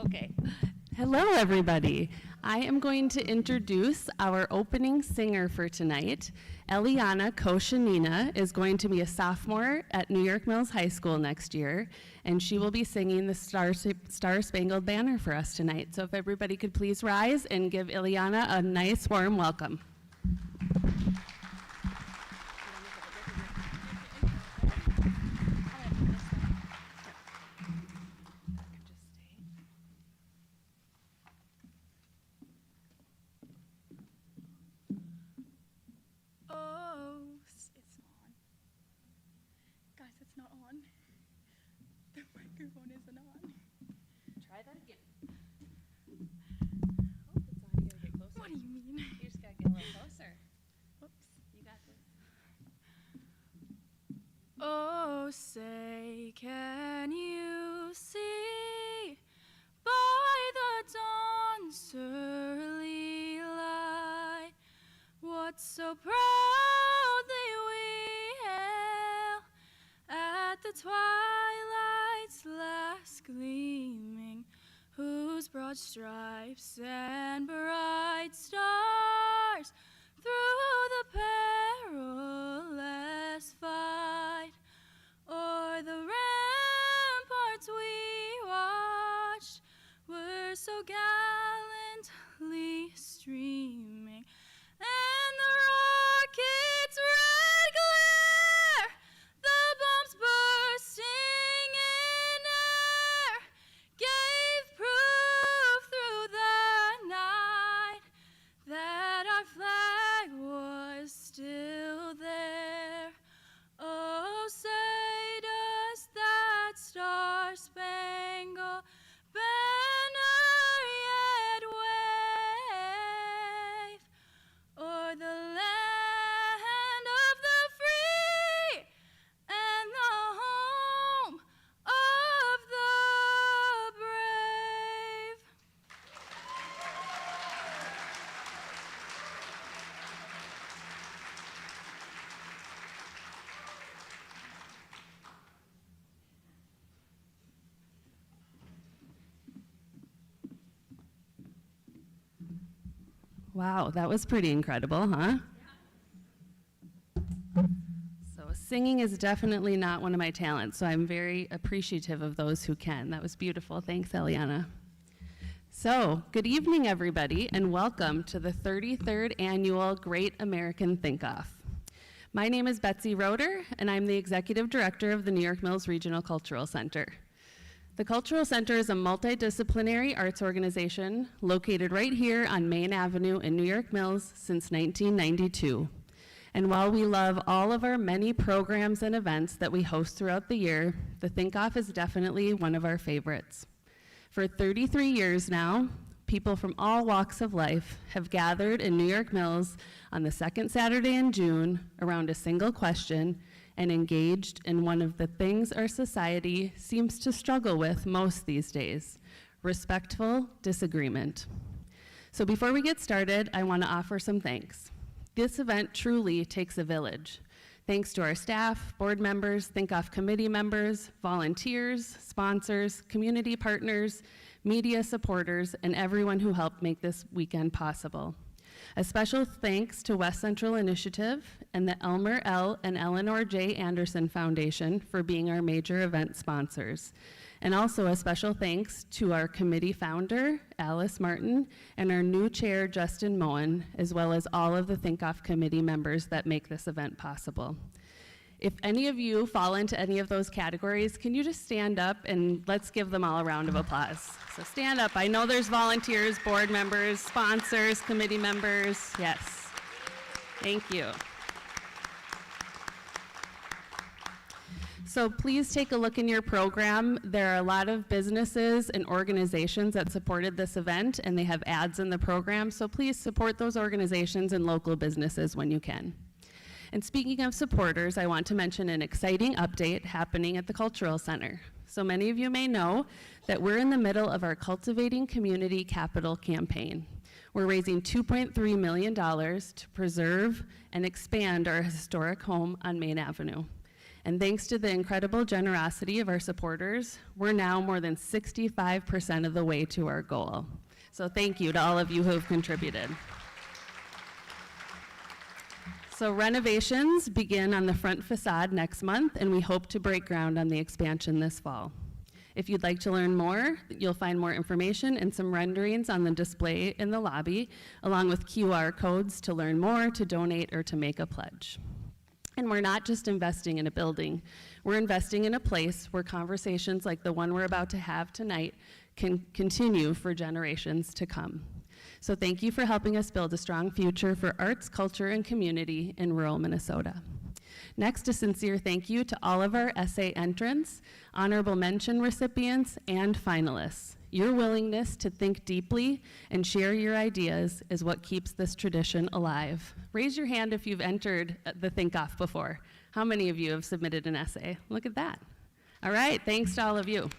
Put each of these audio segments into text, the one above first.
Okay. Hello, everybody. I am going to introduce our opening singer for tonight. Eliana Koshanina is going to be a sophomore at New York Mills High School next year, and she will be singing the Star Spangled Banner for us tonight. So if everybody could please rise and give Eliana a nice warm welcome. Microphone isn't on. Try that again. Oh, it's on. You gotta get closer. What do you mean? You just gotta get a little closer. Whoops. You got this. Oh, say, can you see by the dawn's early light what so proudly we hail at the twilight's last gleaming, whose broad stripes and bright stars through the perilous fight o'er the ramparts we watched were so gallantly streaming, and the rocket's red glare, the bombs bursting in air, gave proof through the night that our flag was still there. Oh, say does that star-spangled banner yet wave o'er the land of the free and the home of the brave? Wow, that was pretty incredible, huh? So singing is definitely not one of my talents, so I'm very appreciative of those who can. That was beautiful. Thanks, Eliana. So, good evening, everybody, and welcome to the 33rd Annual Great American Think-Off. My name is Betsy Roeder, and I'm the Executive Director of the New York Mills Regional Cultural Center. The Cultural Center is a multidisciplinary arts organization located right here on Main Avenue in New York Mills since 1992. And while we love all of our many programs and events that we host throughout the year, the Think-Off is definitely one of our favorites. For 33 years now, people from all walks of life have gathered in New York Mills on the second Saturday in June around a single question and engaged in one of the things our society seems to struggle with most these days: respectful disagreement. So before we get started, I want to offer some thanks. This event truly takes a village. Thanks to our staff, board members, Think-Off committee members, volunteers, sponsors, community partners, media supporters, and everyone who helped make this weekend possible. A special thanks to West Central Initiative and the Elmer L. and Eleanor J. Anderson Foundation for being our major event sponsors. And also a special thanks to our committee founder, Alice Martin, and our new chair, Justin Moen, as well as all of the Think-Off committee members that make this event possible. If any of you fall into any of those categories, can you just stand up and let's give them all a round of applause. So stand up. I know there's volunteers, board members, sponsors, committee members. Yes. Thank you. So please take a look in your program. There are a lot of businesses and organizations that supported this event, and they have ads in the program, so please support those organizations and local businesses when you can. And speaking of supporters, I want to mention an exciting update happening at the Cultural Center. So many of you may know that we're in the middle of our Cultivating Community Capital campaign. We're raising $2.3 million to preserve and expand our historic home on Main Avenue. And thanks to the incredible generosity of our supporters, we're now more than 65% of the way to our goal. So thank you to all of you who have contributed. So renovations begin on the front facade next month, and we hope to break ground on the expansion this fall. If you'd like to learn more, you'll find more information and some renderings on the display in the lobby, along with QR codes to learn more, to donate, or to make a pledge. And we're not just investing in a building, we're investing in a place where conversations like the one we're about to have tonight can continue for generations to come. So thank you for helping us build a strong future for arts, culture, and community in rural Minnesota. Next, a sincere thank you to all of our essay entrants, honorable mention recipients, and finalists. Your willingness to think deeply and share your ideas is what keeps this tradition alive. Raise your hand if you've entered the Think Off before. How many of you have submitted an essay? Look at that. All right, thanks to all of you.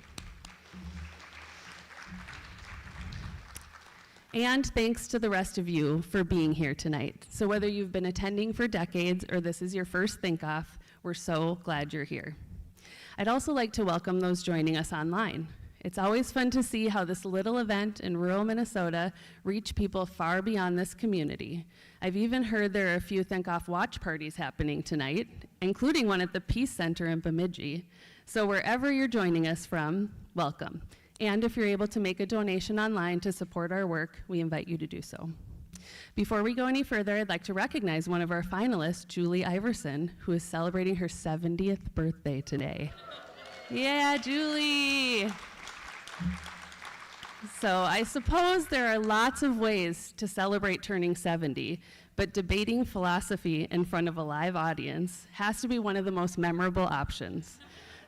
And thanks to the rest of you for being here tonight. So whether you've been attending for decades or this is your first Think Off, we're so glad you're here. I'd also like to welcome those joining us online. It's always fun to see how this little event in rural Minnesota reach people far beyond this community. I've even heard there are a few Think Off watch parties happening tonight, including one at the Peace Center in Bemidji. So wherever you're joining us from, welcome. And if you're able to make a donation online to support our work, we invite you to do so. Before we go any further, I'd like to recognize one of our finalists, Julie Iverson, who is celebrating her 70th birthday today. Yeah, Julie! So I suppose there are lots of ways to celebrate turning 70, but debating philosophy in front of a live audience has to be one of the most memorable options.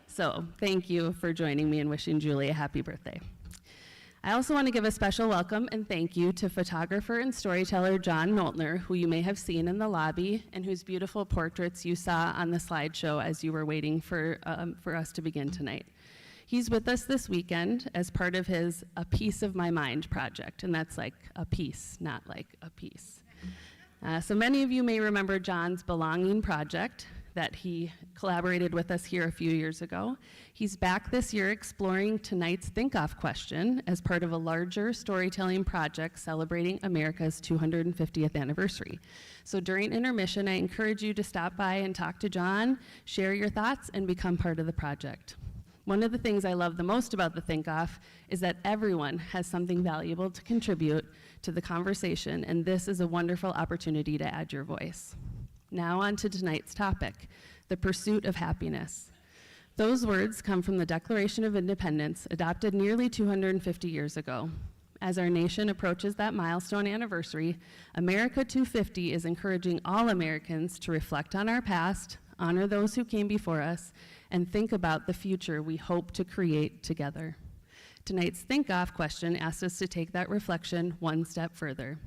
So thank you for joining me in wishing Julie a happy birthday. I also want to give a special welcome and thank you to photographer and storyteller John Moltner, who you may have seen in the lobby and whose beautiful portraits you saw on the slideshow as you were waiting for us to begin tonight. He's with us this weekend as part of his A Piece of My Mind project, and that's like a piece, not like a piece. So many of you may remember John's Belonging project that he collaborated with us here a few years ago. He's back this year exploring tonight's Think Off question as part of a larger storytelling project celebrating America's 250th anniversary. So during intermission, I encourage you to stop by and talk to John, share your thoughts, and become part of the project. One of the things I love the most about the Think Off is that everyone has something valuable to contribute to the conversation, and this is a wonderful opportunity to add your voice. Now on to tonight's topic, the pursuit of happiness. Those words come from the Declaration of Independence, adopted nearly 250 years ago. As our nation approaches that milestone anniversary, America 250 is encouraging all Americans to reflect on our past, honor those who came before us, and think about the future we hope to create together. Tonight's Think Off question asks us to take that reflection one step further.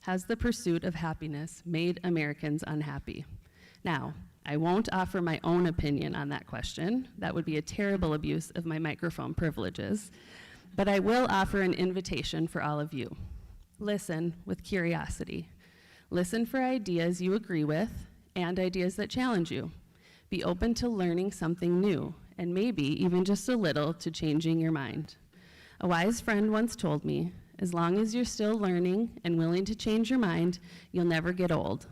Has the pursuit of happiness made Americans unhappy? Now, I won't offer my own opinion on that question. That would be a terrible abuse of my microphone privileges. But I will offer an invitation for all of you. Listen with curiosity. Listen for ideas you agree with and ideas that challenge you. Be open to learning something new, and maybe even just a little to changing your mind. A wise friend once told me, as long as you're still learning and willing to change your mind, you'll never get old.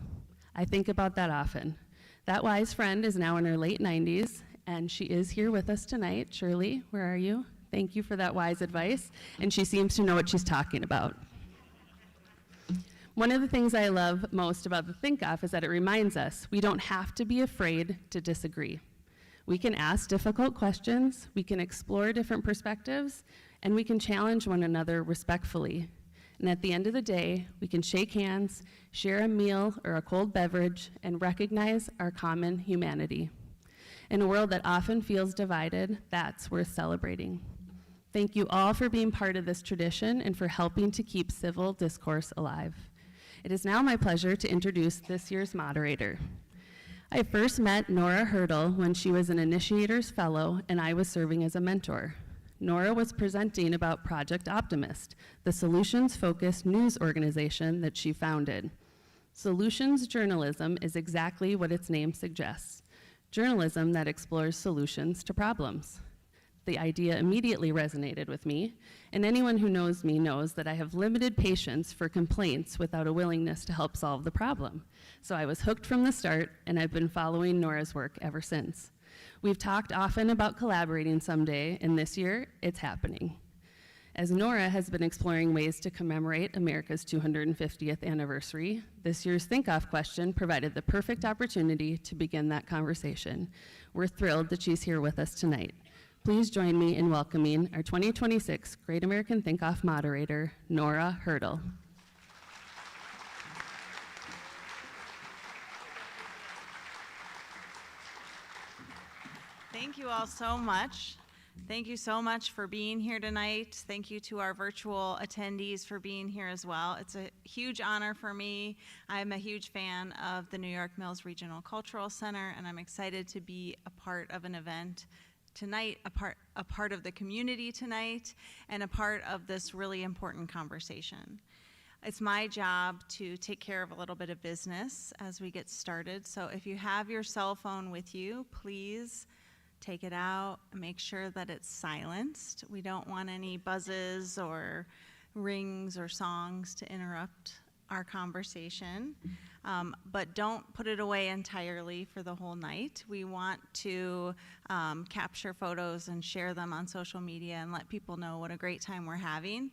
I think about that often. That wise friend is now in her late 90s, and she is here with us tonight. Shirley, where are you? Thank you for that wise advice, and she seems to know what she's talking about. One of the things I love most about the Think Off is that it reminds us we don't have to be afraid to disagree. We can ask difficult questions, we can explore different perspectives, and we can challenge one another respectfully. And at the end of the day, we can shake hands, share a meal or a cold beverage, and recognize our common humanity. In a world that often feels divided, that's worth celebrating. Thank you all for being part of this tradition and for helping to keep civil discourse alive. It is now my pleasure to introduce this year's moderator. I first met Nora Hurdle when she was an Initiators Fellow and I was serving as a mentor. Nora was presenting about Project Optimist, the solutions-focused news organization that she founded. Solutions journalism is exactly what its name suggests. journalism that explores solutions to problems. The idea immediately resonated with me, and anyone who knows me knows that I have limited patience for complaints without a willingness to help solve the problem. So I was hooked from the start, and I've been following Nora's work ever since. We've talked often about collaborating someday, and this year, it's happening. As Nora has been exploring ways to commemorate America's 250th anniversary, this year's Think Off question provided the perfect opportunity to begin that conversation. We're thrilled that she's here with us tonight. Please join me in welcoming our 2026 Great American Think Off moderator, Nora Hurdle. Thank you all so much. Thank you so much for being here tonight. Thank you to our virtual attendees for being here as well. It's a huge honor for me. I'm a huge fan of the New York Mills Regional Cultural Center, and I'm excited to be a part of an event tonight, a part of the community tonight, and a part of this really important conversation. It's my job to take care of a little bit of business as we get started. So if you have your cell phone with you, please take it out, make sure that it's silenced. We don't want any buzzes or rings or songs to interrupt our conversation. But don't put it away entirely for the whole night. We want to capture photos and share them on social media and let people know what a great time we're having.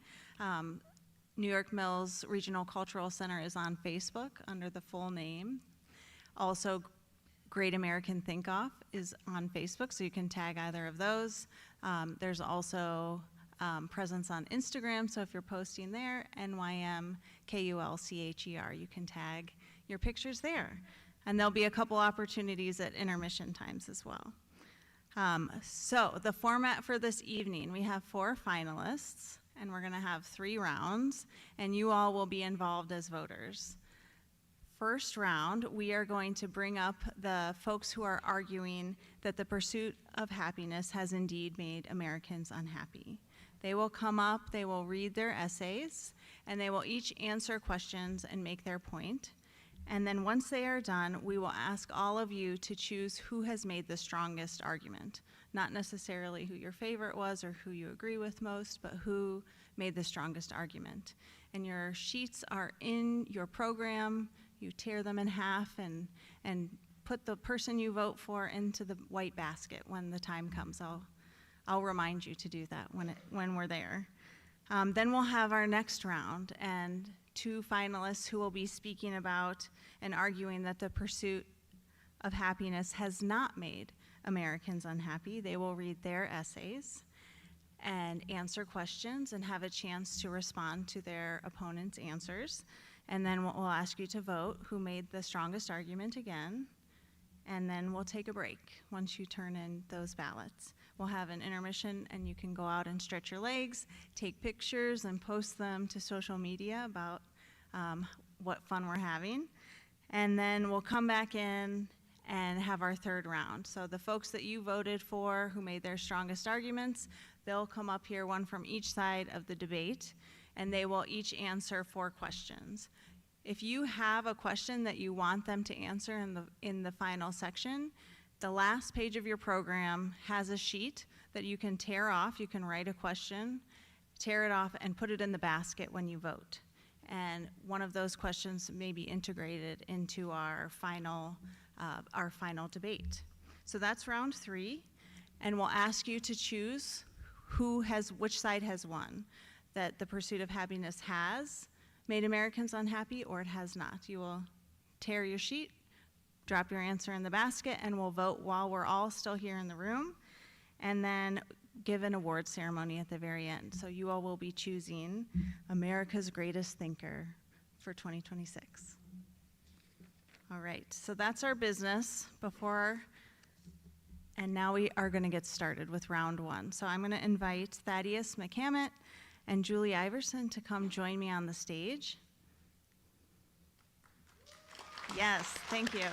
New York Mills Regional Cultural Center is on Facebook under the full name. Also, Great American Think Off is on Facebook, so you can tag either of those. There's also presence on Instagram, so if you're posting there, NYMKULCHER, you can tag your pictures there. And there'll be a couple opportunities at intermission times as well. So the format for this evening, we have 4 finalists, and we're gonna have 3 rounds, and you all will be involved as voters. First round, we are going to bring up the folks who are arguing that the pursuit of happiness has indeed made Americans unhappy. They will come up, they will read their essays, and they will each answer questions and make their point. And then once they are done, we will ask all of you to choose who has made the strongest argument. Not necessarily who your favorite was or who you agree with most, but who made the strongest argument. And your sheets are in your program. You tear them in half and put the person you vote for into the white basket when the time comes. I'll remind you to do that when we're there. Then we'll have our next round and 2 finalists who will be speaking about and arguing that the pursuit of happiness has not made Americans unhappy. They will read their essays and answer questions and have a chance to respond to their opponent's answers. And then we'll ask you to vote who made the strongest argument again. And then we'll take a break once you turn in those ballots. We'll have an intermission and you can go out and stretch your legs, take pictures and post them to social media about what fun we're having. And then we'll come back in and have our 3rd round. So the folks that you voted for who made their strongest arguments, they'll come up here, one from each side of the debate, and they will each answer 4 questions. If you have a question that you want them to answer in the final section, the last page of your program has a sheet that you can tear off. You can write a question, tear it off, and put it in the basket when you vote. And one of those questions may be integrated into our final debate. So that's round 3, and we'll ask you to choose which side has won, that the pursuit of happiness has made Americans unhappy or it has not. You will tear your sheet, drop your answer in the basket, and we'll vote while we're all still here in the room, and then give an award ceremony at the very end. So you all will be choosing America's Greatest Thinker for 2026. All right, so that's our business and now we are gonna get started with round 1. So I'm gonna invite Thaddeus McCammett and Julie Iverson to come join me on the stage. Yes, thank you.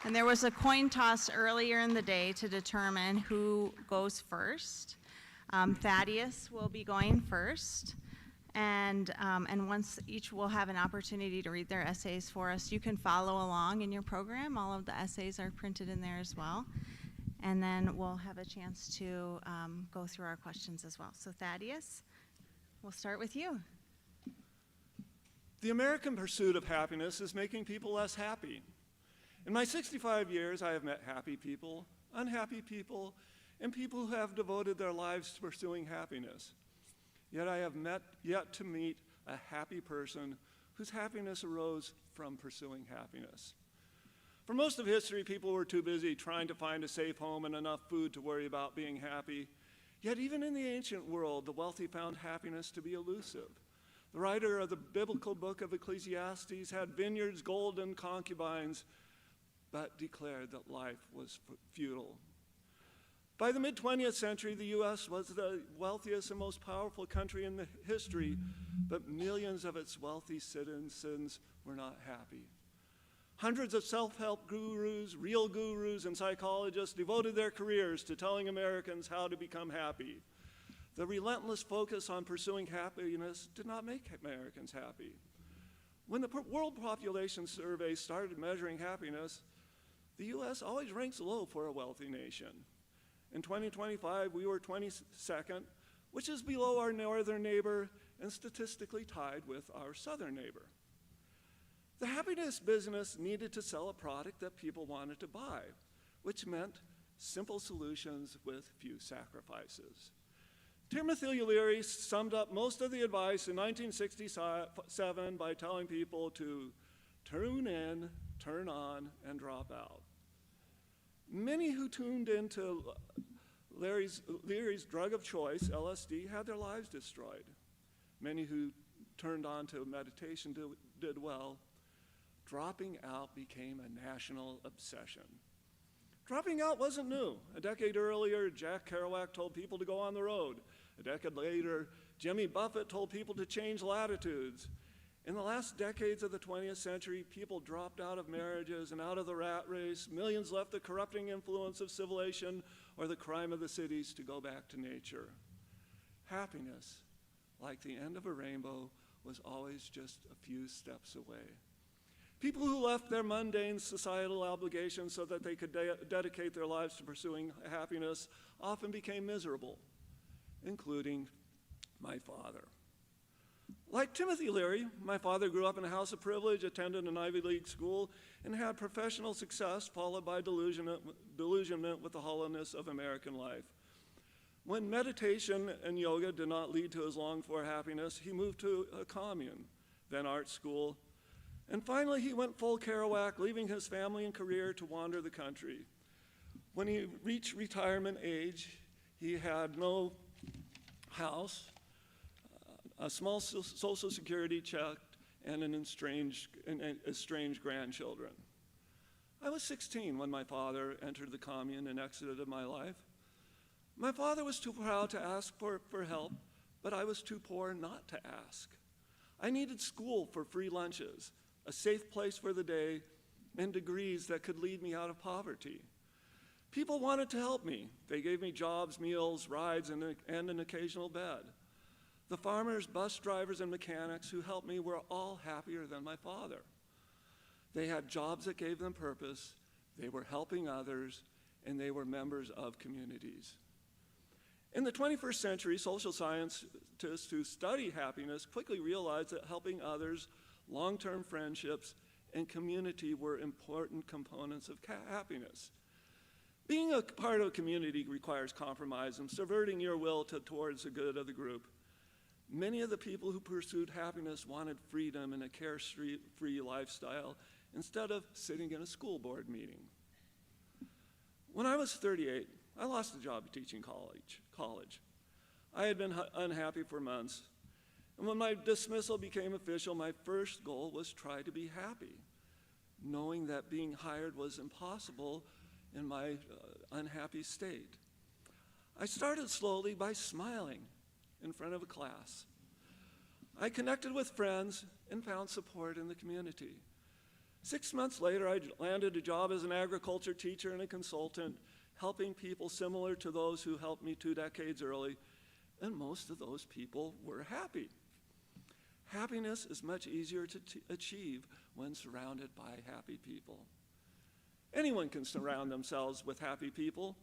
And there was a coin toss earlier in the day to determine who goes first. Thaddeus will be going first, And once each will have an opportunity to read their essays for us, you can follow along in your program. All of the essays are printed in there as well. And then we'll have a chance to go through our questions as well. So Thaddeus, we'll start with you. The American pursuit of happiness is making people less happy. In my 65 years, I have met happy people, unhappy people, and people who have devoted their lives to pursuing happiness. Yet I have yet to meet a happy person whose happiness arose from pursuing happiness. For most of history, people were too busy trying to find a safe home and enough food to worry about being happy. Yet even in the ancient world, the wealthy found happiness to be elusive. The writer of the biblical book of Ecclesiastes had vineyards, gold, and concubines, but declared that life was futile. By the mid-20th century, the U.S. was the wealthiest and most powerful country in the history, but millions of its wealthy citizens were not happy. Hundreds of self-help gurus, real gurus, and psychologists devoted their careers to telling Americans how to become happy. The relentless focus on pursuing happiness did not make Americans happy. When the World Population Survey started measuring happiness, the U.S. always ranks low for a wealthy nation. In 2025, we were 22nd, which is below our northern neighbor and statistically tied with our southern neighbor. The happiness business needed to sell a product that people wanted to buy, which meant simple solutions with few sacrifices. Timothy Leary summed up most of the advice in 1967 by telling people to tune in, turn on, and drop out. Many who tuned into Leary's drug of choice, LSD, had their lives destroyed. Many who turned on to meditation did well. Dropping out became a national obsession. Dropping out wasn't new. A decade earlier, Jack Kerouac told people to go on the road. A decade later, Jimmy Buffett told people to change latitudes. In the last decades of the 20th century, people dropped out of marriages and out of the rat race. Millions left the corrupting influence of civilization or the crime of the cities to go back to nature. Happiness, like the end of a rainbow, was always just a few steps away. People who left their mundane societal obligations so that they could dedicate their lives to pursuing happiness often became miserable, including my father. Like Timothy Leary, my father grew up in a house of privilege, attended an Ivy League school, and had professional success followed by delusionment with the hollowness of American life. When meditation and yoga did not lead to his longed-for happiness, he moved to a commune, then art school, and finally he went full Kerouac, leaving his family and career to wander the country. When he reached retirement age, he had no house, a small Social Security check, and estranged grandchildren. I was 16 when my father entered the commune and exited my life. My father was too proud to ask for help, but I was too poor not to ask. I needed school for free lunches, a safe place for the day, and degrees that could lead me out of poverty. People wanted to help me. They gave me jobs, meals, rides, and an occasional bed. The farmers, bus drivers, and mechanics who helped me were all happier than my father. They had jobs that gave them purpose, they were helping others, and they were members of communities. In the 21st century, social scientists who study happiness quickly realized that helping others, long-term friendships, and community were important components of happiness. Being a part of a community requires compromise and subverting your will towards the good of the group. Many of the people who pursued happiness wanted freedom and a carefree lifestyle instead of sitting in a school board meeting. When I was 38, I lost a job teaching college. I had been unhappy for months, and when my dismissal became official, my first goal was try to be happy, knowing that being hired was impossible in my unhappy state. I started slowly by smiling in front of a class. I connected with friends and found support in the community. 6 months later, I landed a job as an agriculture teacher and a consultant, helping people similar to those who helped me 2 decades early, and most of those people were happy. Happiness is much easier to achieve when surrounded by happy people. Anyone can surround themselves with happy people.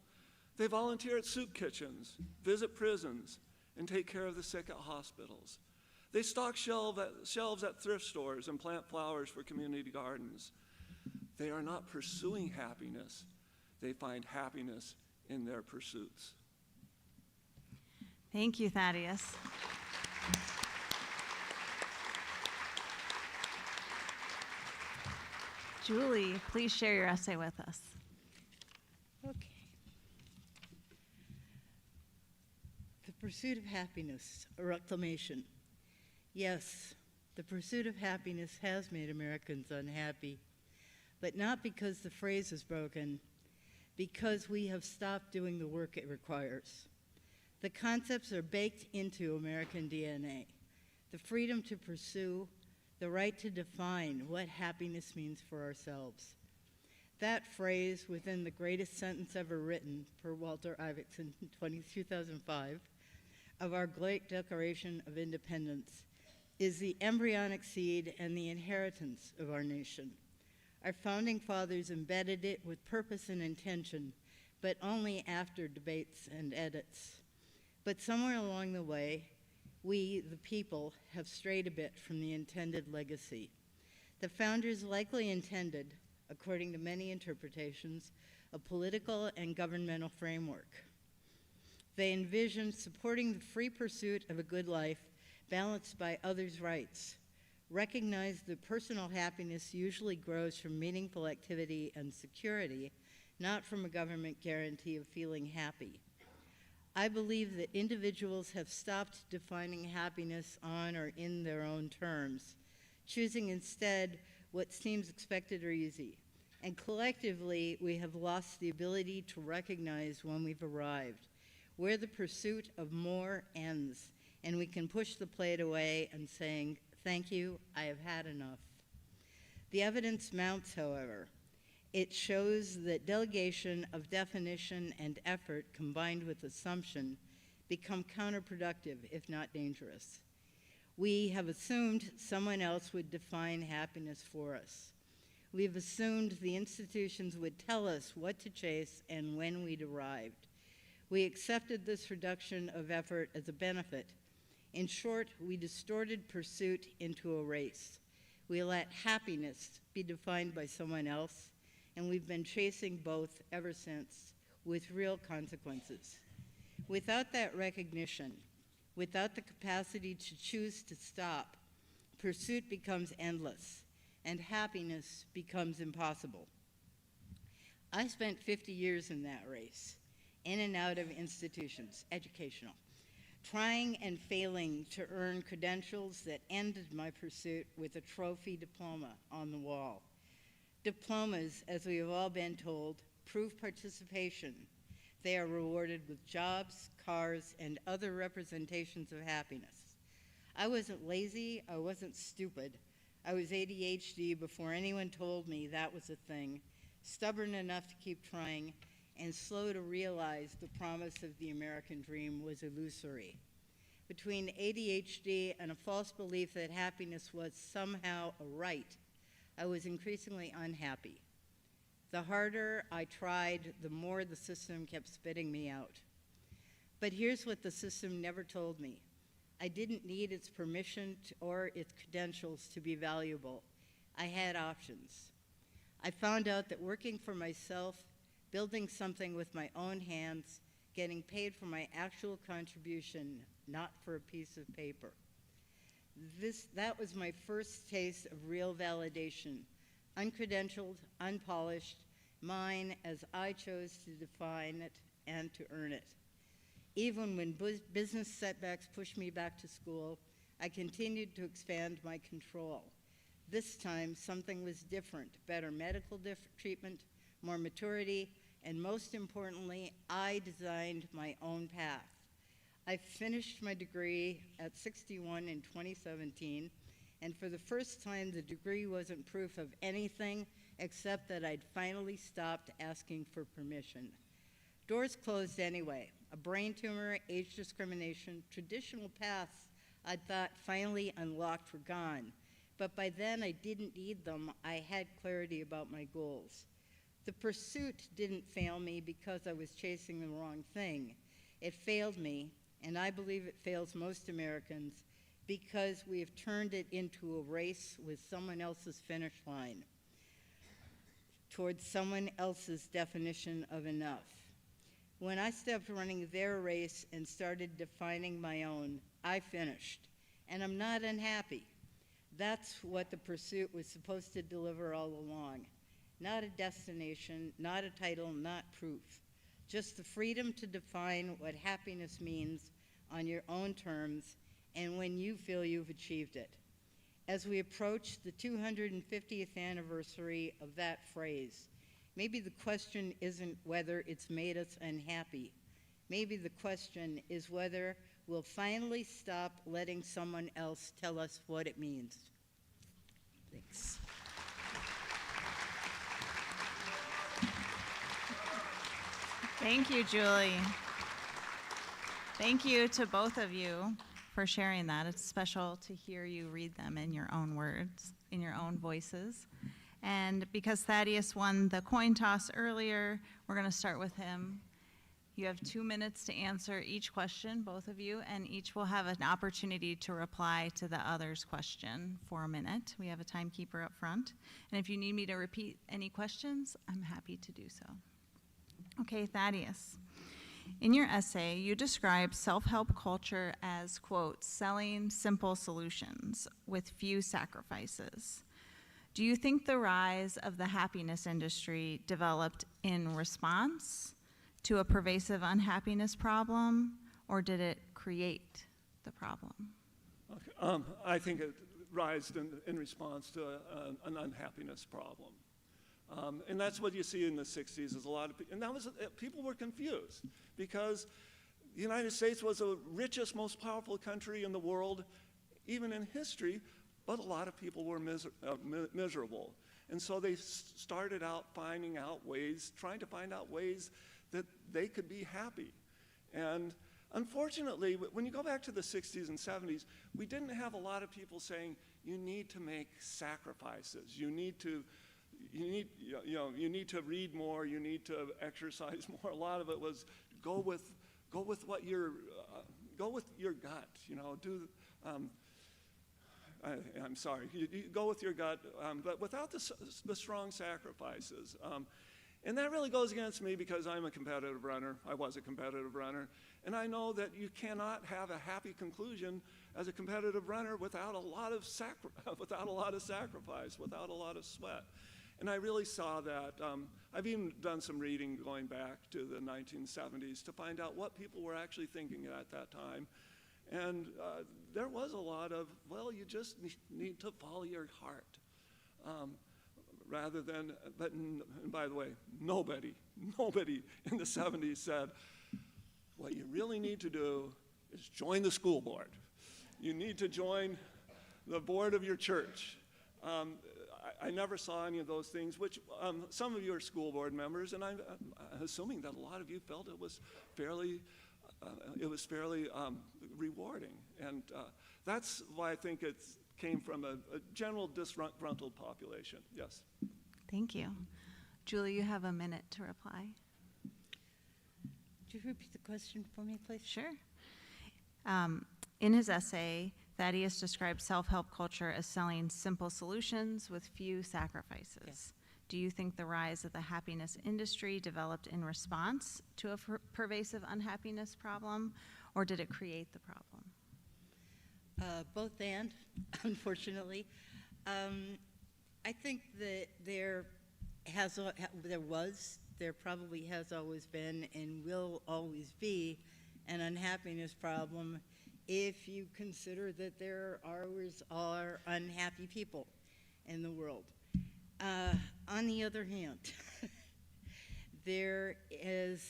They volunteer at soup kitchens, visit prisons, and take care of the sick at hospitals. They stock shelves at thrift stores and plant flowers for community gardens. They are not pursuing happiness. They find happiness in their pursuits. Thank you, Thaddeus. Julie, please share your essay with us. Okay. The pursuit of happiness, a reclamation. Yes, the pursuit of happiness has made Americans unhappy, but not because the phrase is broken, because we have stopped doing the work it requires. The concepts are baked into American DNA. The freedom to pursue, the right to define what happiness means for ourselves. That phrase, within the greatest sentence ever written, per Walter Isaacson in 2005, of our great Declaration of Independence, is the embryonic seed and the inheritance of our nation. Our founding fathers embedded it with purpose and intention, but only after debates and edits. But somewhere along the way, we, the people, have strayed a bit from the intended legacy. The founders likely intended, according to many interpretations, a political and governmental framework. They envisioned supporting the free pursuit of a good life balanced by others' rights, recognized that personal happiness usually grows from meaningful activity and security, not from a government guarantee of feeling happy. I believe that individuals have stopped defining happiness on or in their own terms, choosing instead what seems expected or easy. And collectively, we have lost the ability to recognize when we've arrived, where the pursuit of more ends, and we can push the plate away and saying, "Thank you, I have had enough." The evidence mounts, however. It shows that delegation of definition and effort combined with assumption become counterproductive, if not dangerous. We have assumed someone else would define happiness for us. We've assumed the institutions would tell us what to chase and when we'd arrived. We accepted this reduction of effort as a benefit. In short, we distorted pursuit into a race. We let happiness be defined by someone else, and we've been chasing both ever since, with real consequences. Without that recognition, without the capacity to choose to stop, pursuit becomes endless, and happiness becomes impossible. I spent 50 years in that race, in and out of institutions, educational, trying and failing to earn credentials that ended my pursuit with a trophy diploma on the wall. Diplomas, as we have all been told, prove participation. They are rewarded with jobs, cars, and other representations of happiness. I wasn't lazy, I wasn't stupid. I was ADHD before anyone told me that was a thing, stubborn enough to keep trying, and slow to realize the promise of the American dream was illusory. Between ADHD and a false belief that happiness was somehow a right, I was increasingly unhappy. The harder I tried, the more the system kept spitting me out. But here's what the system never told me. I didn't need its permission or its credentials to be valuable. I had options. I found out that working for myself, building something with my own hands, getting paid for my actual contribution, not for a piece of paper. That was my first taste of real validation, uncredentialed, unpolished, mine as I chose to define it and to earn it. Even when business setbacks pushed me back to school, I continued to expand my control. This time, something was different, better medical treatment, more maturity, and most importantly, I designed my own path. I finished my degree at 61 in 2017, and for the first time, the degree wasn't proof of anything except that I'd finally stopped asking for permission. Doors closed anyway. A brain tumor, age discrimination, traditional paths I thought finally unlocked were gone. But by then I didn't need them. I had clarity about my goals. The pursuit didn't fail me because I was chasing the wrong thing. It failed me, and I believe it fails most Americans because we have turned it into a race with someone else's finish line, towards someone else's definition of enough. When I stopped running their race and started defining my own, I finished, and I'm not unhappy. That's what the pursuit was supposed to deliver all along. Not a destination, not a title, not proof. Just the freedom to define what happiness means on your own terms and when you feel you've achieved it. As we approach the 250th anniversary of that phrase, maybe the question isn't whether it's made us unhappy. Maybe the question is whether we'll finally stop letting someone else tell us what it means. Thanks. Thank you, Julie. Thank you to both of you for sharing that. It's special to hear you read them in your own words, in your own voices. And because Thaddeus won the coin toss earlier, we're going to start with him. You have 2 minutes to answer each question, both of you, and each will have an opportunity to reply to the other's question for a minute. We have a timekeeper up front. And if you need me to repeat any questions, I'm happy to do so. Okay, Thaddeus. In your essay, you describe self-help culture as, quote, selling simple solutions with few sacrifices. Do you think the rise of the happiness industry developed in response to a pervasive unhappiness problem, or did it create the problem? Okay. I think it rised in response to an unhappiness problem. And that's what you see in the 60s is a lot of people, and that was, people were confused because the United States was the richest, most powerful country in the world, even in history, but a lot of people were miserable. And so they started out trying to find out ways that they could be happy. And unfortunately, when you go back to the 60s and 70s, we didn't have a lot of people saying, you need to make sacrifices, you need to read more, you need to exercise more. A lot of it was go with what go with your gut, I'm sorry, you go with your gut, but without the strong sacrifices. And that really goes against me because I'm a competitive runner. I was a competitive runner. And I know that you cannot have a happy conclusion as a competitive runner without a lot of sacrifice, without a lot of sweat. And I really saw that. I've even done some reading going back to the 1970s to find out what people were actually thinking at that time. And there was a lot of, well, you just need to follow your heart. Rather than, and by the way, nobody in the 70s said, what you really need to do is join the school board. You need to join the board of your church. I never saw any of those things, which some of you are school board members, and I'm assuming that a lot of you felt it was fairly rewarding. And that's why I think it came from a general disgruntled population. Yes. Thank you. Julie, you have a minute to reply. Could you repeat the question for me, please? Sure. In his essay, Thaddeus described self-help culture as selling simple solutions with few sacrifices. Yes. Do you think the rise of the happiness industry developed in response to a pervasive unhappiness problem, or did it create the problem? Both and, unfortunately. I think that there probably has always been and will always be an unhappiness problem if you consider that there always are unhappy people in the world. On the other hand, there is,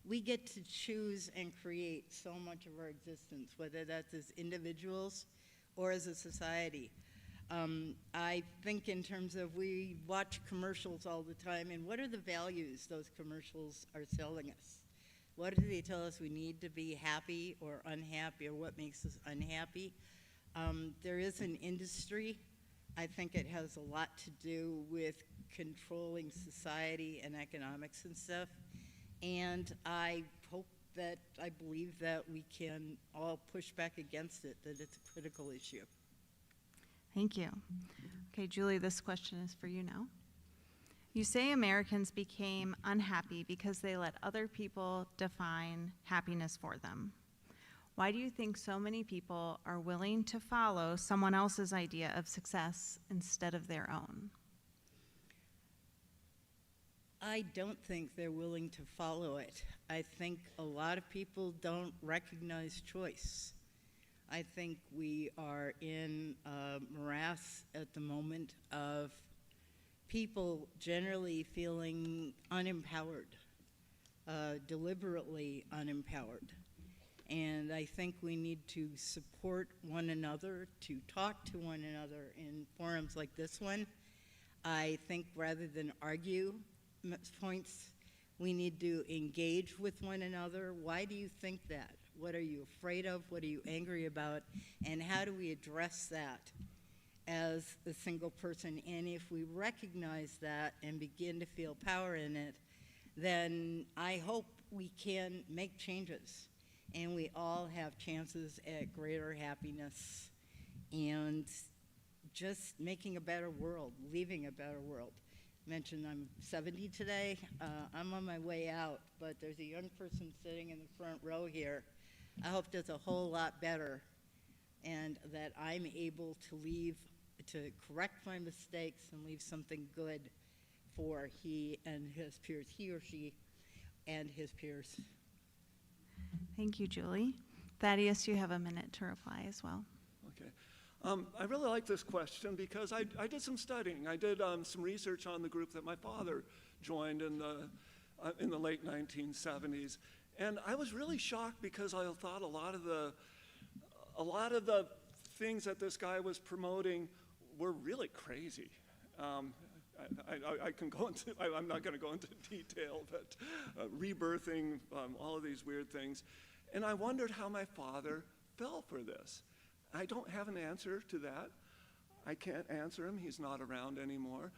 we get to choose and create so much of our existence, whether that's as individuals or as a society. I think in terms of we watch commercials all the time, and what are the values those commercials are selling us? What do they tell us we need to be happy or unhappy, or what makes us unhappy? There is an industry. I think it has a lot to do with controlling society and economics and stuff. And I believe that we can all push back against it, that it's a critical issue. Thank you. Okay, Julie, this question is for you now. You say Americans became unhappy because they let other people define happiness for them. Why do you think so many people are willing to follow someone else's idea of success instead of their own? I don't think they're willing to follow it. I think a lot of people don't recognize choice. I think we are in a morass at the moment of people generally feeling unempowered, deliberately unempowered. And I think we need to support one another, to talk to one another in forums like this one. I think rather than argue points, we need to engage with one another. Why do you think that? What are you afraid of? What are you angry about? And how do we address that as a single person? And if we recognize that and begin to feel power in it, then I hope we can make changes. And we all have chances at greater happiness and just making a better world, leaving a better world. Mentioned I'm 70 today. I'm on my way out, but there's a young person sitting in the front row here. I hope does a whole lot better, and that I'm able to correct my mistakes and leave something good for he and his peers, he or she and his peers. Thank you, Julie. Thaddeus, you have a minute to reply as well. Okay. I really like this question because I did some studying. I did some research on the group that my father joined in the late 1970s, and I was really shocked because I thought a lot of the things that this guy was promoting were really crazy. I can go into. I'm not going to go into detail, but rebirthing, all of these weird things, and I wondered how my father fell for this. I don't have an answer to that. I can't answer him. He's not around anymore.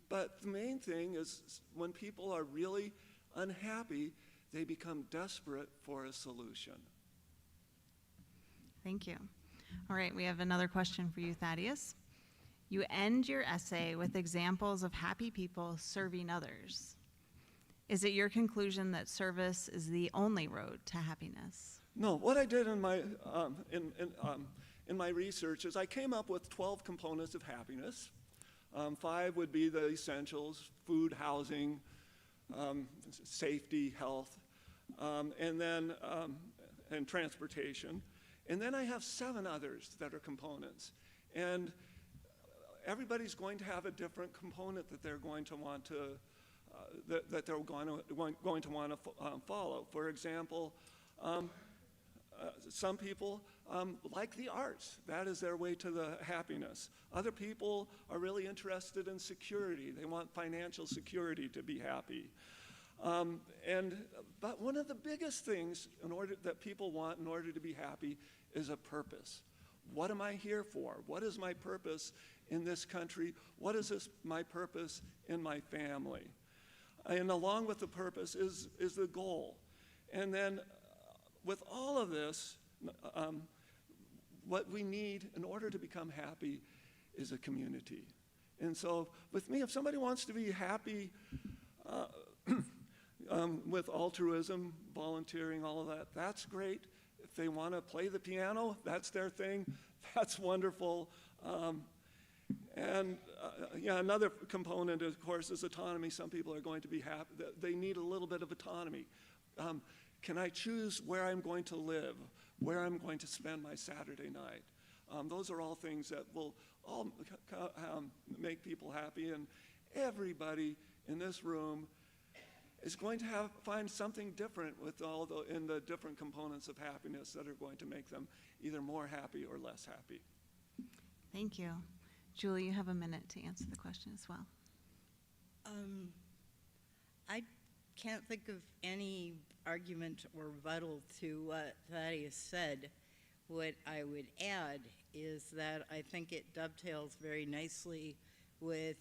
But the main thing is when people are really unhappy, they become desperate for a solution. Thank you. All right, we have another question for you, Thaddeus. You end your essay with examples of happy people serving others. Is it your conclusion that service is the only road to happiness? No, what I did in my research is I came up with 12 components of happiness. 5 would be the essentials: food, housing, safety, health, and transportation. And then I have 7 others that are components. And everybody's going to have a different component that they're going to want to follow. For example, some people like the arts. That is their way to the happiness. Other people are really interested in security. They want financial security to be happy. But one of the biggest things that people want in order to be happy is a purpose. What am I here for? What is my purpose in this country? What is my purpose in my family? And along with the purpose is the goal. And then with all of this, what we need in order to become happy is a community. And so with me, if somebody wants to be happy with altruism, volunteering, all of that, that's great. If they want to play the piano, that's their thing. That's wonderful. Another component, of course, is autonomy. Some people are going to be happy. They need a little bit of autonomy. Can I choose where I'm going to live, where I'm going to spend my Saturday night? Those are all things that will all make people happy, and everybody in this room is going to find something different in the different components of happiness that are going to make them either more happy or less happy. Thank you. Julie, you have a minute to answer the question as well. I can't think of any argument or rebuttal to what Thaddeus said. What I would add is that I think it dovetails very nicely with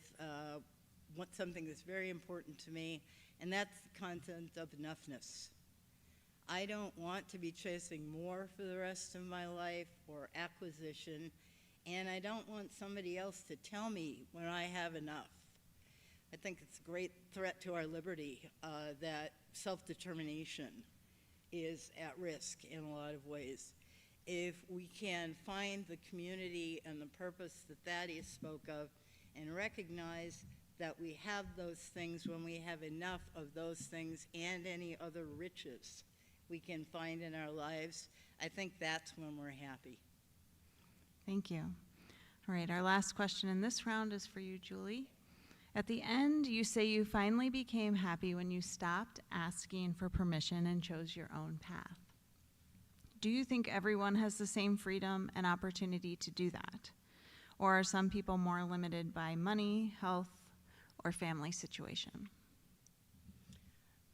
something that's very important to me, and that's the concept of enoughness. I don't want to be chasing more for the rest of my life or acquisition, and I don't want somebody else to tell me when I have enough. I think it's a great threat to our liberty that self-determination is at risk in a lot of ways. If we can find the community and the purpose that Thaddeus spoke of and recognize that we have those things when we have enough of those things and any other riches we can find in our lives, I think that's when we're happy. Thank you. All right, our last question in this round is for you, Julie. At the end, you say you finally became happy when you stopped asking for permission and chose your own path. Do you think everyone has the same freedom and opportunity to do that? Or are some people more limited by money, health, or family situation?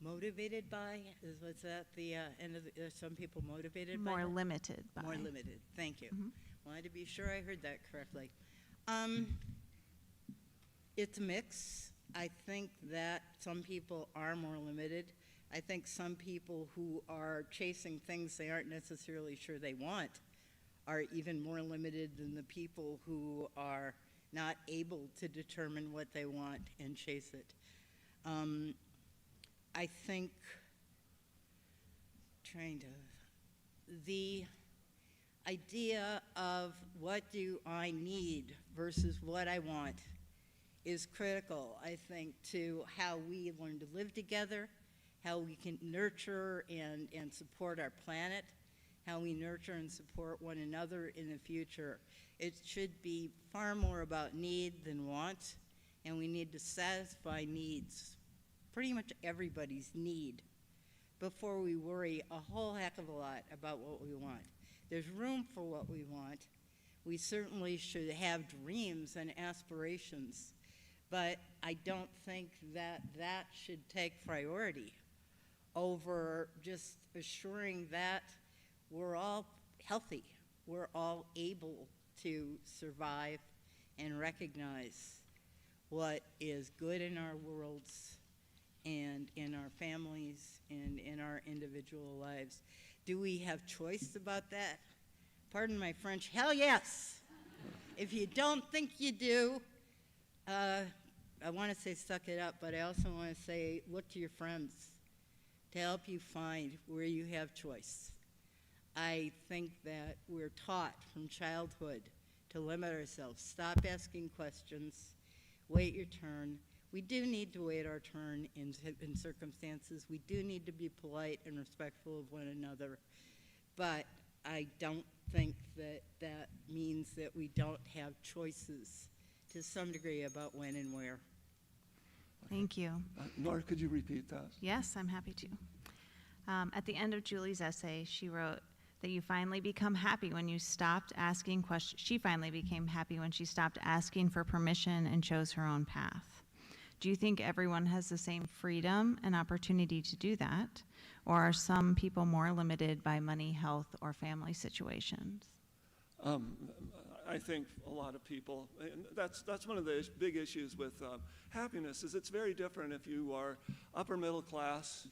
Motivated by, was that the end of the, are some people motivated by More that? limited by. More limited, thank you. Mhm. Wanted to be sure I heard that correctly. It's a mix. I think that some people are more limited. I think some people who are chasing things they aren't necessarily sure they want are even more limited than the people who are not able to determine what they want and chase it. I think the idea of what do I need versus what I want is critical, I think, to how we learn to live together, how we can nurture and support our planet, how we nurture and support one another in the future. It should be far more about need than want, and we need to satisfy needs, pretty much everybody's need, before we worry a whole heck of a lot about what we want. There's room for what we want. We certainly should have dreams and aspirations, but I don't think that that should take priority over just assuring that we're all healthy, we're all able to survive and recognize what is good in our worlds and in our families and in our individual lives. Do we have choice about that? Pardon my French, hell yes. If you don't think you do, I want to say suck it up, but I also want to say look to your friends to help you find where you have choice. I think that we're taught from childhood to limit ourselves. Stop asking questions, wait your turn. We do need to wait our turn in circumstances. We do need to be polite and respectful of one another, but I don't think that that means that we don't have choices to some degree about when and where. Thank you. Nora, could you repeat that? Yes, I'm happy to. At the end of Julie's essay, she wrote that you finally become happy when you stopped asking questions. She finally became happy when she stopped asking for permission and chose her own path. Do you think everyone has the same freedom and opportunity to do that? Or are some people more limited by money, health, or family situations? I think a lot of people, and that's one of the big issues with happiness, is it's very different if you are upper middle class,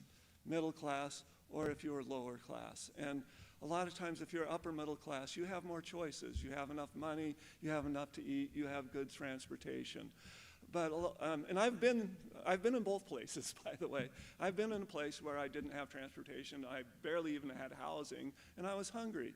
or if you're lower class. And a lot of times if you're upper middle class, you have more choices. You have enough money, you have enough to eat, you have good transportation. But and I've been in both places, by the way. I've been in a place where I didn't have transportation, I barely even had housing, and I was hungry.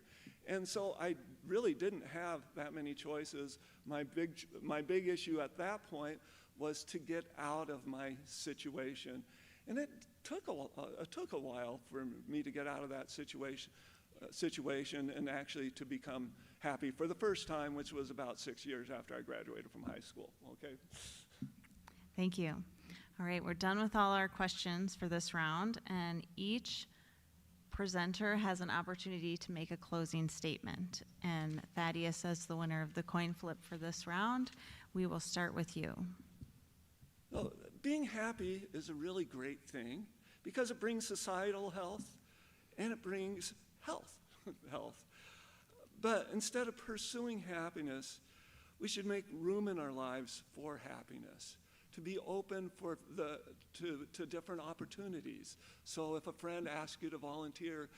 And so I really didn't have that many choices. My big issue at that point was to get out of my situation. And it took a while for me to get out of that situation and actually to become happy for the first time, which was about 6 years after I graduated from high school. Okay. Thank you. All right, we're done with all our questions for this round, and each presenter has an opportunity to make a closing statement. And Thaddeus, as the winner of the coin flip for this round, we will start with you. Well, being happy is a really great thing. because it brings societal health and it brings health. health. But instead of pursuing happiness, we should make room in our lives for happiness, to be open to different opportunities. So if a friend asks you to volunteer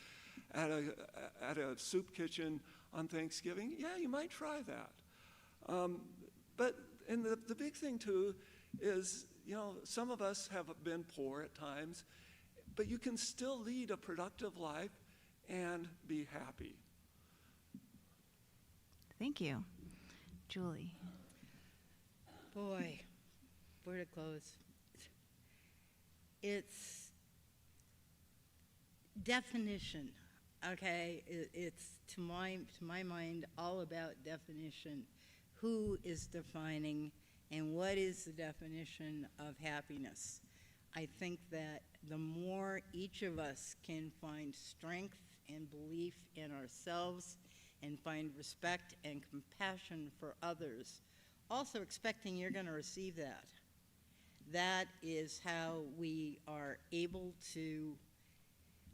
at a soup kitchen on Thanksgiving, yeah, you might try that. And the big thing too is, some of us have been poor at times, but you can still lead a productive life and be happy. Thank you. Julie. Boy, where to close? It's definition, okay? It's to my mind all about definition. Who is defining and what is the definition of happiness? I think that the more each of us can find strength and belief in ourselves and find respect and compassion for others, also expecting you're going to receive that. That is how we are able to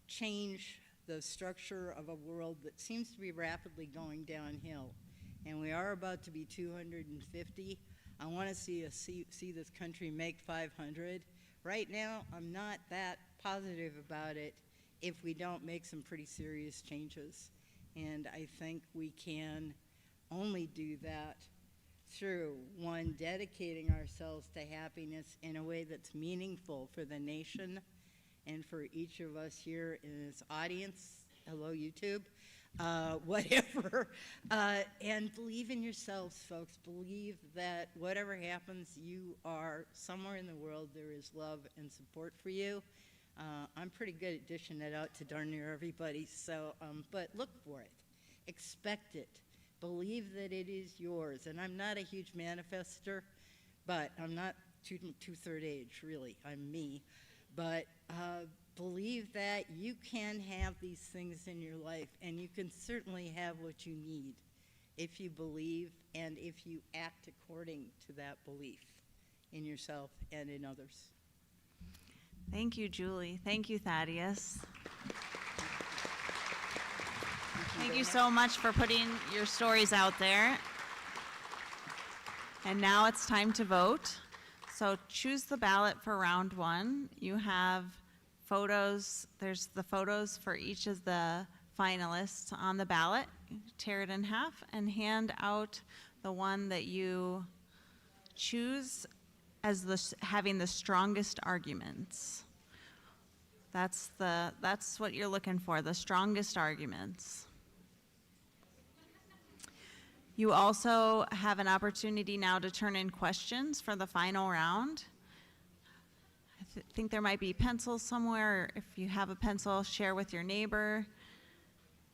change the structure of a world that seems to be rapidly going downhill. And we are about to be 250. I want to see this country make 500. Right now, I'm not that positive about it if we don't make some pretty serious changes. And I think we can only do that through, one, dedicating ourselves to happiness in a way that's meaningful for the nation and for each of us here in this audience. Hello, YouTube. Whatever. And believe in yourselves, folks. Believe that whatever happens, you are somewhere in the world, there is love and support for you. I'm pretty good at dishing it out to darn near everybody, so, but look for it. Expect it. Believe that it is yours. And I'm not a huge manifester, but I'm not two-third age, really. I'm me. But believe that you can have these things in your life, and you can certainly have what you need if you believe and if you act according to that belief in yourself and in others. Thank you, Julie. Thank you, Thaddeus. Thank you so much for putting your stories out there. And now it's time to vote. So choose the ballot for round one. You have photos. There's the photos for each of the finalists on the ballot. Tear it in half and hand out the one that you choose as having the strongest arguments. That's what you're looking for, the strongest arguments. You also have an opportunity now to turn in questions for the final round. I think there might be pencils somewhere. If you have a pencil, share with your neighbor.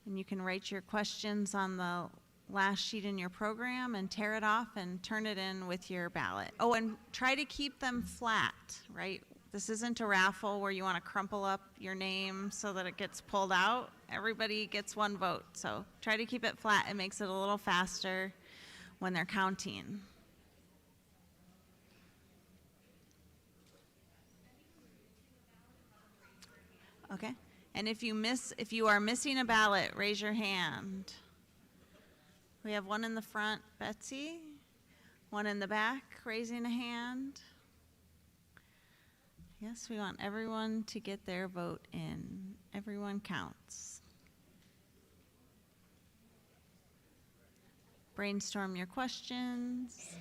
And you can write your questions on the last sheet in your program and tear it off and turn it in with your ballot. Oh, and try to keep them flat, right? This isn't a raffle where you want to crumple up your name so that it gets pulled out. Everybody gets one vote, so try to keep it flat. It makes it a little faster when they're counting. Okay, and if you are missing a ballot, raise your hand. We have one in the front, Betsy. One in the back, raising a hand. Yes, we want everyone to get their vote in. Everyone counts. Brainstorm your questions.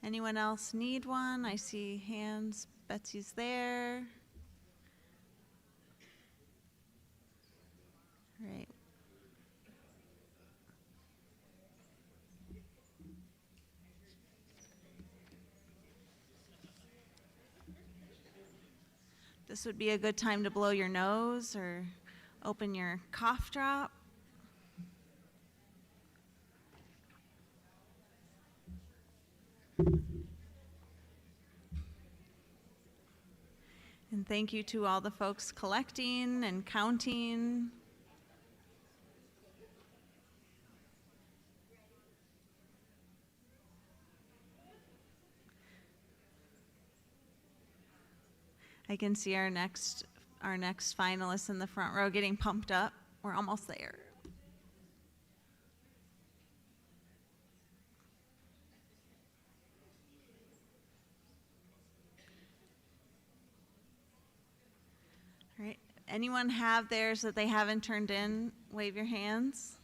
Anyone else need one? I see hands. Betsy's there. Right. This would be a good time to blow your nose or open your cough drop. And thank you to all the folks collecting and counting. I can see our next finalists in the front row getting pumped up. We're almost there. All right. Anyone have theirs that they haven't turned in? Wave your hands.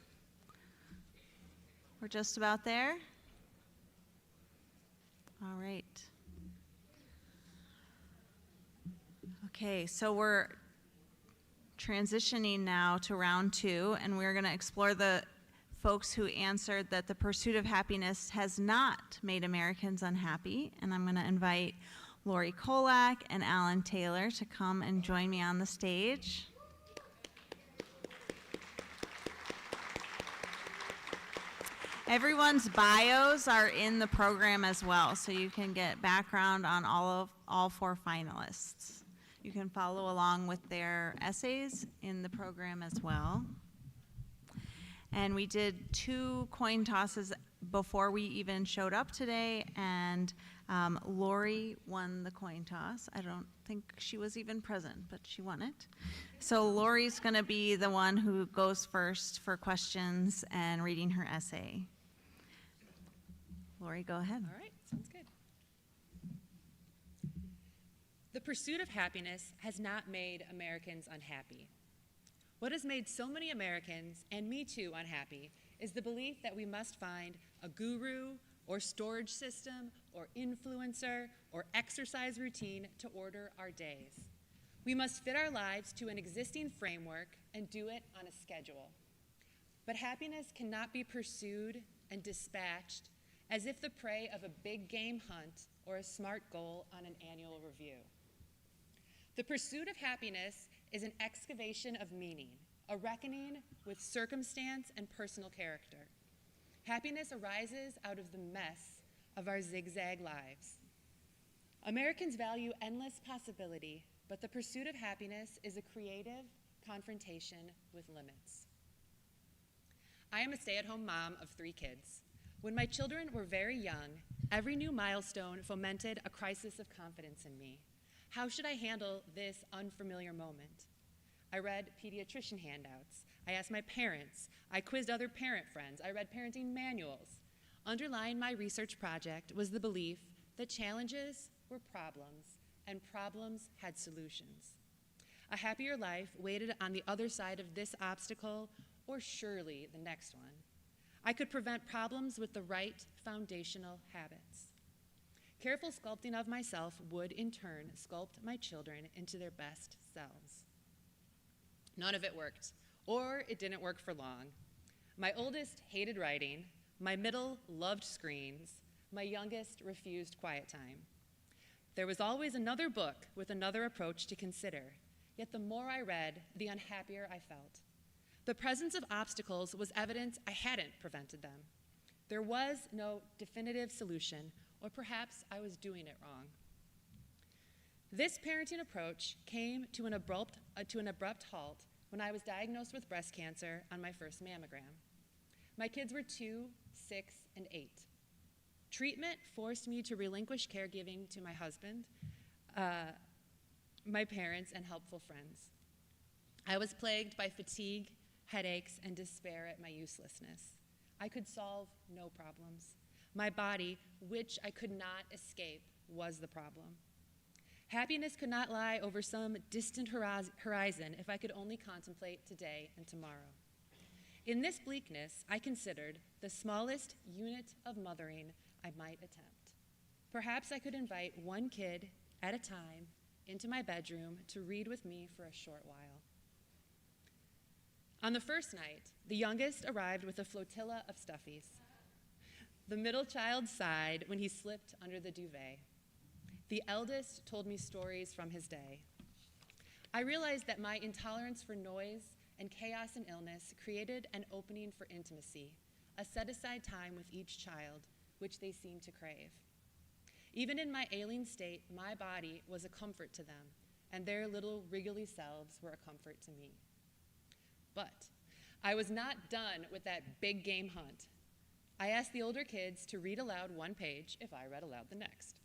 We're just about there. All right. Okay, so we're transitioning now to round 2, and we're going to explore the folks who answered that the pursuit of happiness has not made Americans unhappy. And I'm going to invite Lori Kolak and Alan Taylor to come and join me on the stage. Everyone's bios are in the program as well, so you can get background on all 4 finalists. You can follow along with their essays in the program as well. And we did 2 coin tosses before we even showed up today, and Lori won the coin toss. I don't think she was even present, but she won it. So Lori's going to be the one who goes first for questions and reading her essay. Lori, go ahead. All right, sounds good. The pursuit of happiness has not made Americans unhappy. What has made so many Americans, and me too, unhappy is the belief that we must find a guru or storage system or influencer or exercise routine to order our days. We must fit our lives to an existing framework and do it on a schedule. But happiness cannot be pursued and dispatched as if the prey of a big game hunt or a SMART goal on an annual review. The pursuit of happiness is an excavation of meaning, a reckoning with circumstance and personal character. Happiness arises out of the mess of our zigzag lives. Americans value endless possibility, but the pursuit of happiness is a creative confrontation with limits. I am a stay-at-home mom of 3 kids. When my children were very young, every new milestone fomented a crisis of confidence in me. How should I handle this unfamiliar moment? I read pediatrician handouts. I asked my parents. I quizzed other parent friends. I read parenting manuals. Underlying my research project was the belief that challenges were problems and problems had solutions. A happier life waited on the other side of this obstacle or surely the next one. I could prevent problems with the right foundational habits. Careful sculpting of myself would, in turn, sculpt my children into their best selves. None of it worked, or it didn't work for long. My oldest hated writing, my middle loved screens, my youngest refused quiet time. There was always another book with another approach to consider, yet the more I read, the unhappier I felt. The presence of obstacles was evidence I hadn't prevented them. There was no definitive solution, or perhaps I was doing it wrong. This parenting approach came to an abrupt halt when I was diagnosed with breast cancer on my first mammogram. My kids were 2, 6, and 8. Treatment forced me to relinquish caregiving to my husband, my parents, and helpful friends. I was plagued by fatigue, headaches, and despair at my uselessness. I could solve no problems. My body, which I could not escape, was the problem. Happiness could not lie over some distant horizon if I could only contemplate today and tomorrow. In this bleakness, I considered the smallest unit of mothering I might attempt. Perhaps I could invite one kid at a time into my bedroom to read with me for a short while. On the first night, the youngest arrived with a flotilla of stuffies. The middle child sighed when he slipped under the duvet. The eldest told me stories from his day. I realized that my intolerance for noise and chaos and illness created an opening for intimacy, a set-aside time with each child, which they seemed to crave. Even in my ailing state, my body was a comfort to them, and their little wriggly selves were a comfort to me. But I was not done with that big game hunt. I asked the older kids to read aloud one page if I read aloud the next.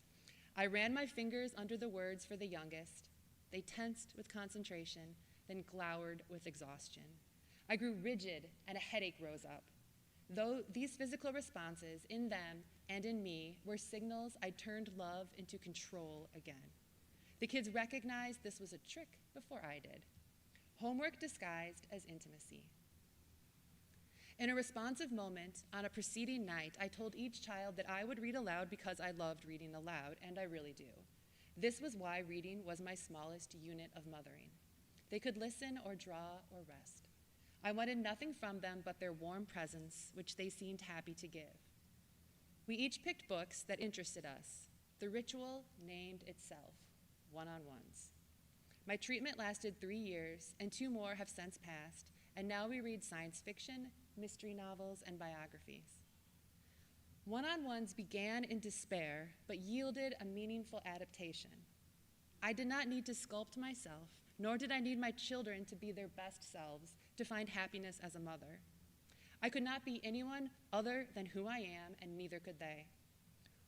I ran my fingers under the words for the youngest. They tensed with concentration, then glowered with exhaustion. I grew rigid, and a headache rose up. Though these physical responses in them and in me were signals I turned love into control again. The kids recognized this was a trick before I did. Homework disguised as intimacy. In a responsive moment on a preceding night, I told each child that I would read aloud because I loved reading aloud, and I really do. This was why reading was my smallest unit of mothering. They could listen or draw or rest. I wanted nothing from them but their warm presence, which they seemed happy to give. We each picked books that interested us. The ritual named itself, One-on-Ones. My treatment lasted 3 years, and 2 more have since passed, and now we read science fiction, mystery novels, and biographies. One-on-Ones began in despair, but yielded a meaningful adaptation. I did not need to sculpt myself, nor did I need my children to be their best selves to find happiness as a mother. I could not be anyone other than who I am, and neither could they.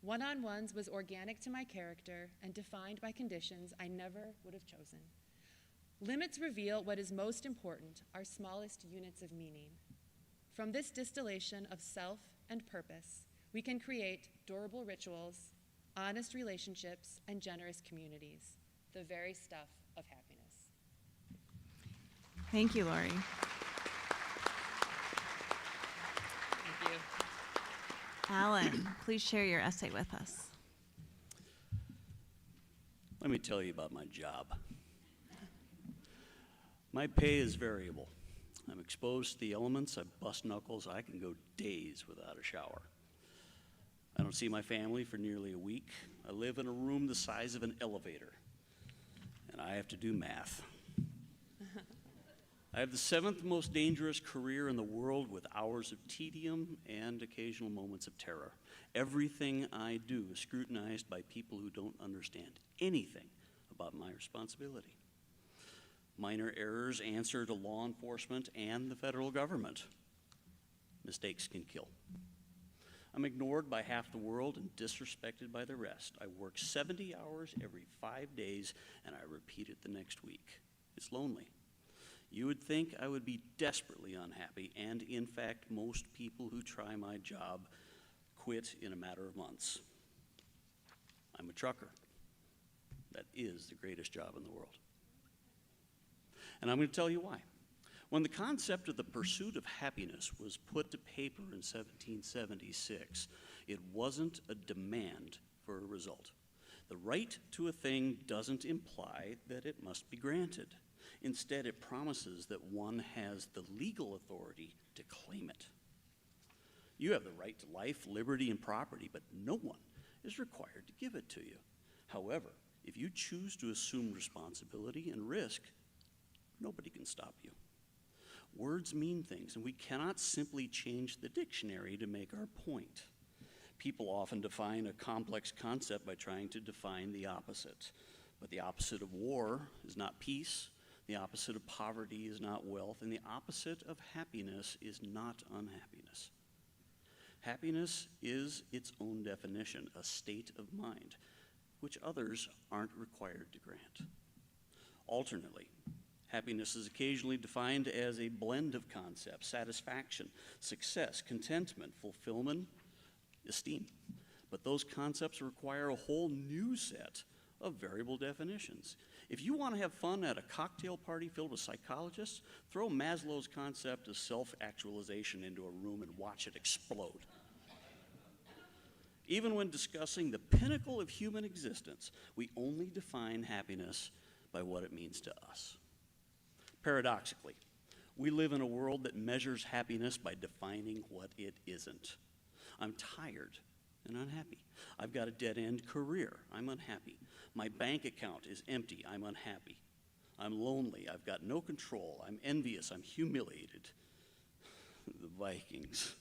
One-on-Ones was organic to my character and defined by conditions I never would have chosen. Limits reveal what is most important, our smallest units of meaning. From this distillation of self and purpose, we can create durable rituals, honest relationships, and generous communities, the very stuff of happiness. Thank you, Lori. Thank you. Alan, please share your essay with us. Let me tell you about my job. My pay is variable. I'm exposed to the elements, I bust knuckles, I can go days without a shower. I don't see my family for nearly a week. I live in a room the size of an elevator, and I have to do math. I have the 7th most dangerous career in the world with hours of tedium and occasional moments of terror. Everything I do is scrutinized by people who don't understand anything about my responsibility. Minor errors answer to law enforcement and the federal government. Mistakes can kill. I'm ignored by half the world and disrespected by the rest. I work 70 hours every 5 days, and I repeat it the next week. It's lonely. You would think I would be desperately unhappy, and in fact, most people who try my job quit in a matter of months. I'm a trucker. That is the greatest job in the world. And I'm going to tell you why. When the concept of the pursuit of happiness was put to paper in 1776, it wasn't a demand for a result. The right to a thing doesn't imply that it must be granted. Instead, it promises that one has the legal authority to claim it. You have the right to life, liberty, and property, but no one is required to give it to you. However, if you choose to assume responsibility and risk, nobody can stop you. Words mean things, and we cannot simply change the dictionary to make our point. People often define a complex concept by trying to define the opposite. But the opposite of war is not peace, the opposite of poverty is not wealth, and the opposite of happiness is not unhappiness. Happiness is its own definition, a state of mind, which others aren't required to grant. Alternately, happiness is occasionally defined as a blend of concepts: satisfaction, success, contentment, fulfillment, esteem. But those concepts require a whole new set of variable definitions. If you want to have fun at a cocktail party filled with psychologists, throw Maslow's concept of self-actualization into a room and watch it explode. Even when discussing the pinnacle of human existence, we only define happiness by what it means to us. Paradoxically, we live in a world that measures happiness by defining what it isn't. I'm tired and unhappy. I've got a dead-end career. I'm unhappy. My bank account is empty. I'm unhappy. I'm lonely. I've got no control. I'm envious. I'm humiliated. The Vikings.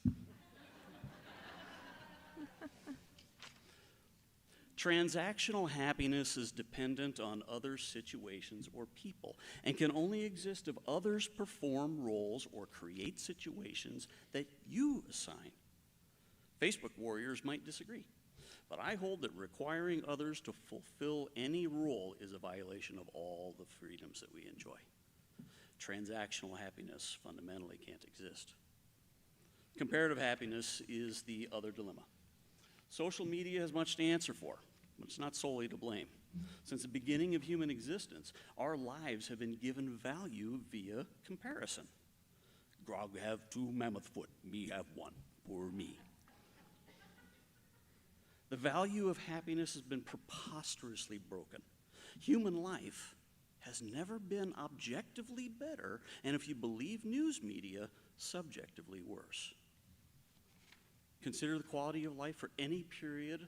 Transactional happiness is dependent on other situations or people and can only exist if others perform roles or create situations that you assign. Facebook warriors might disagree, But I hold that requiring others to fulfill any role is a violation of all the freedoms that we enjoy. Transactional happiness fundamentally can't exist. Comparative happiness is the other dilemma. Social media has much to answer for, but it's not solely to blame. Since the beginning of human existence, our lives have been given value via comparison. Grog have 2 mammoth foot, me have 1, poor me. The value of happiness has been preposterously broken. Human life has never been objectively better, and if you believe news media, subjectively worse. Consider the quality of life for any period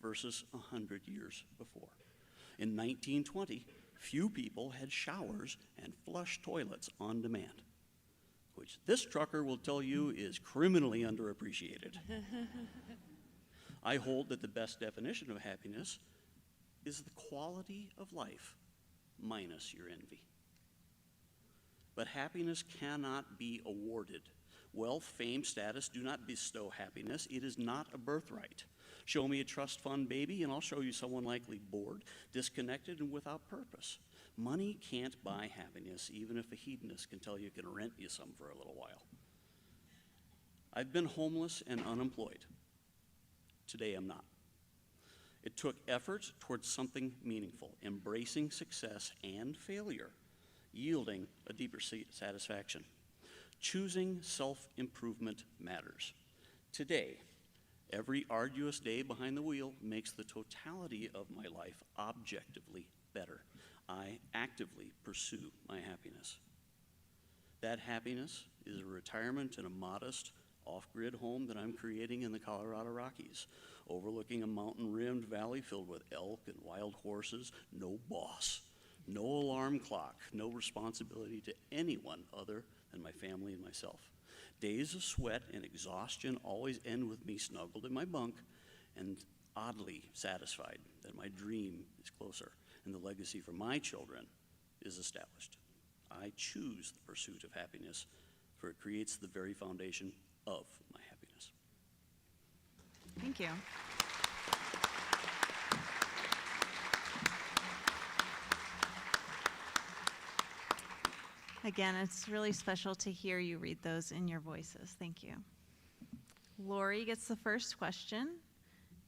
versus 100 years before. In 1920, few people had showers and flush toilets on demand, which this trucker will tell you is criminally underappreciated. I hold that the best definition of happiness is the quality of life minus your envy. But happiness cannot be awarded. Wealth, fame, status do not bestow happiness. It is not a birthright. Show me a trust fund baby, and I'll show you someone likely bored, disconnected, and without purpose. Money can't buy happiness, even if a hedonist can tell you it can rent you some for a little while. I've been homeless and unemployed. Today I'm not. It took effort towards something meaningful, embracing success and failure, yielding a deeper satisfaction. Choosing self-improvement matters. Today, every arduous day behind the wheel makes the totality of my life objectively better. I actively pursue my happiness. That happiness is a retirement in a modest, off-grid home that I'm creating in the Colorado Rockies, overlooking a mountain-rimmed valley filled with elk and wild horses, no boss, no alarm clock, no responsibility to anyone other than my family and myself. Days of sweat and exhaustion always end with me snuggled in my bunk and oddly satisfied that my dream is closer and the legacy for my children is established. I choose the pursuit of happiness, for it creates the very foundation of my happiness. Thank you. Again, it's really special to hear you read those in your voices. Thank you. Lori gets the first question,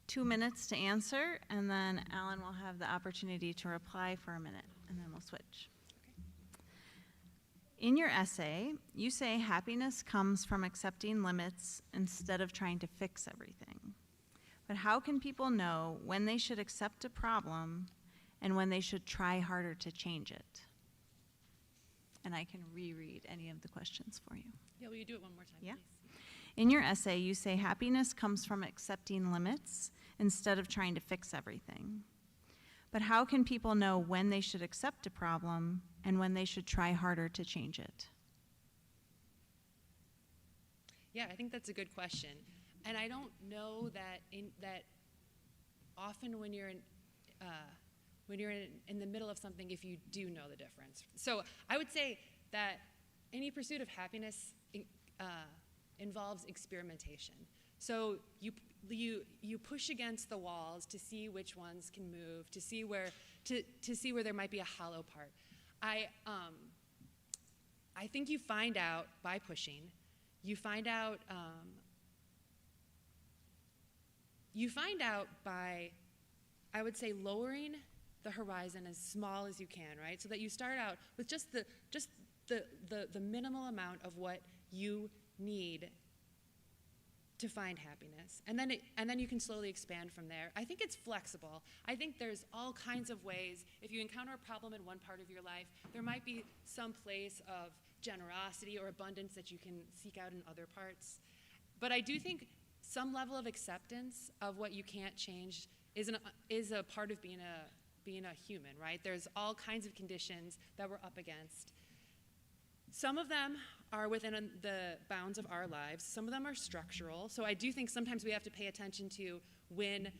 2 minutes to answer, and then Alan will have the opportunity to reply for a minute, and then we'll switch. In your essay, you say happiness comes from accepting limits instead of trying to fix everything. But how can people know when they should accept a problem and when they should try harder to change it? And I can reread any of the questions for you. Yeah, will you do it one more time, Yeah. please? In your essay, you say happiness comes from accepting limits instead of trying to fix everything. But how can people know when they should accept a problem and when they should try harder to change it? Yeah, I think that's a good question. And I don't know that often when you're in the middle of something, if you do know the difference. So I would say that any pursuit of happiness involves experimentation. So you push against the walls to see which ones can move, to see where there might be a hollow part. I think you find out by pushing. You find out by, I would say, lowering the horizon as small as you can, right? So that you start out with just the minimal amount of what you need to find happiness, and then you can slowly expand from there. I think it's flexible. I think there's all kinds of ways. If you encounter a problem in one part of your life, there might be some place of generosity or abundance that you can seek out in other parts. But I do think some level of acceptance of what you can't change is a part of being a human, right? There's all kinds of conditions that we're up against. Some of them are within the bounds of our lives. Some of them are structural. So I do think sometimes we have to pay attention to when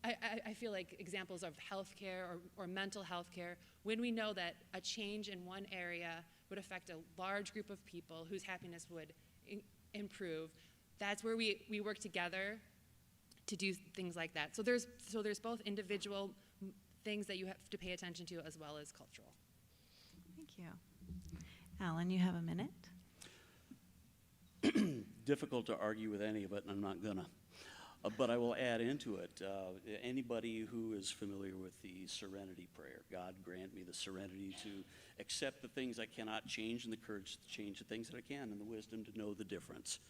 I feel like examples of healthcare or mental health care, when we know that a change in one area would affect a large group of people whose happiness would improve, that's where we work together to do things like that. So there's both individual things that you have to pay attention to as well as cultural. Thank you. Alan, you have a minute. Difficult to argue with any of it, and I'm not gonna. But I will add into it, anybody who is familiar with the serenity prayer, God grant me the serenity to accept the things I cannot change and the courage to change the things that I can and the wisdom to know the difference.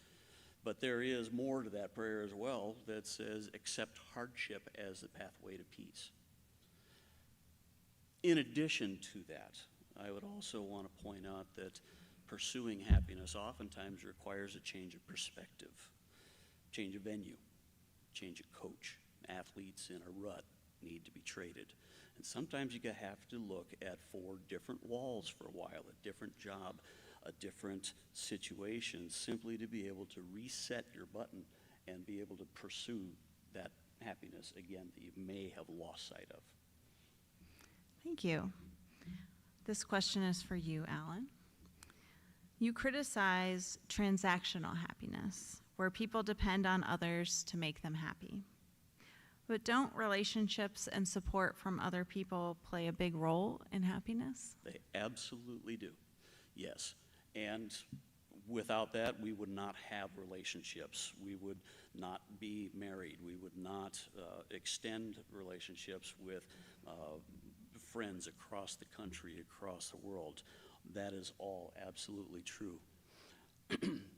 But there is more to that prayer as well that says accept hardship as the pathway to peace. In addition to that, I would also want to point out that pursuing happiness oftentimes requires a change of perspective, change of venue, change of coach. Athletes in a rut need to be traded. And sometimes you have to look at 4 different walls for a while, a different job, a different situation, simply to be able to reset your button and be able to pursue that happiness again that you may have lost sight of. Thank you. This question is for you, Alan. You criticize transactional happiness, where people depend on others to make them happy. But don't relationships and support from other people play a big role in happiness? They absolutely do, yes. And without that, we would not have relationships. We would not be married. We would not extend relationships with friends across the country, across the world. That is all absolutely true.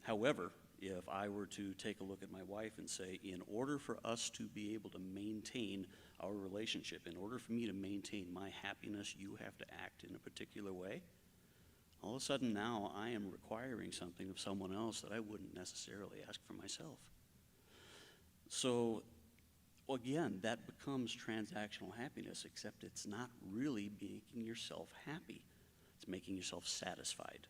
However, if I were to take a look at my wife and say, in order for us to be able to maintain our relationship, in order for me to maintain my happiness, you have to act in a particular way, all of a sudden now I am requiring something of someone else that I wouldn't necessarily ask for myself. So again, that becomes transactional happiness, except it's not really making yourself happy. It's making yourself satisfied.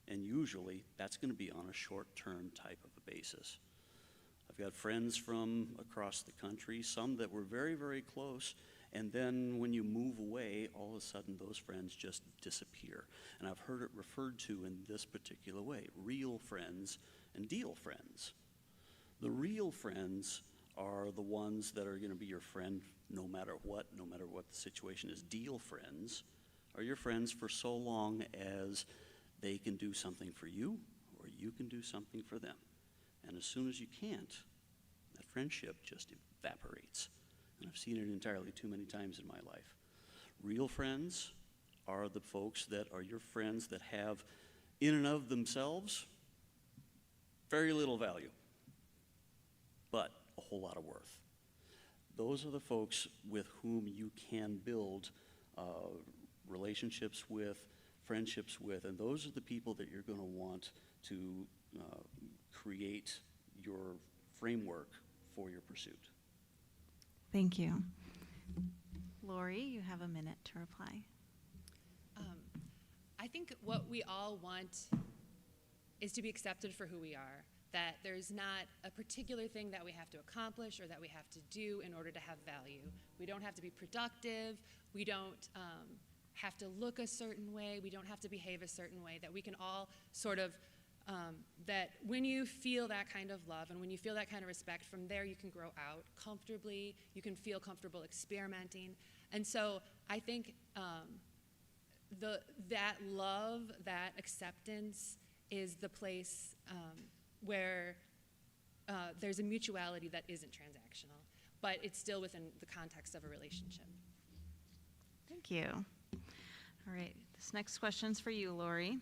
And usually that's going to be on a short-term type of a basis. I've got friends from across the country, some that were very, very close, and then when you move away, all of a sudden those friends just disappear. And I've heard it referred to in this particular way, real friends and deal friends. The real friends are the ones that are going to be your friend no matter what the situation is. Deal friends are your friends for so long as they can do something for you or you can do something for them. And as soon as you can't, that friendship just evaporates. And I've seen it entirely too many times in my life. Real friends are the folks that are your friends that have, in and of themselves, very little value, but a whole lot of worth. Those are the folks with whom you can build relationships with, friendships with, and those are the people that you're going to want to create your framework for your pursuit. Thank you. Lori, you have a minute to reply. I think what we all want is to be accepted for who we are, that there's not a particular thing that we have to accomplish or that we have to do in order to have value. We don't have to be productive. We don't have to look a certain way. We don't have to behave a certain way, that we can all sort of, that when you feel that kind of love and when you feel that kind of respect, from there you can grow out comfortably, you can feel comfortable experimenting. And so I think that love, that acceptance is the place where there's a mutuality that isn't transactional, but it's still within the context of a relationship. Thank you. All right, this next question's for you, Lori.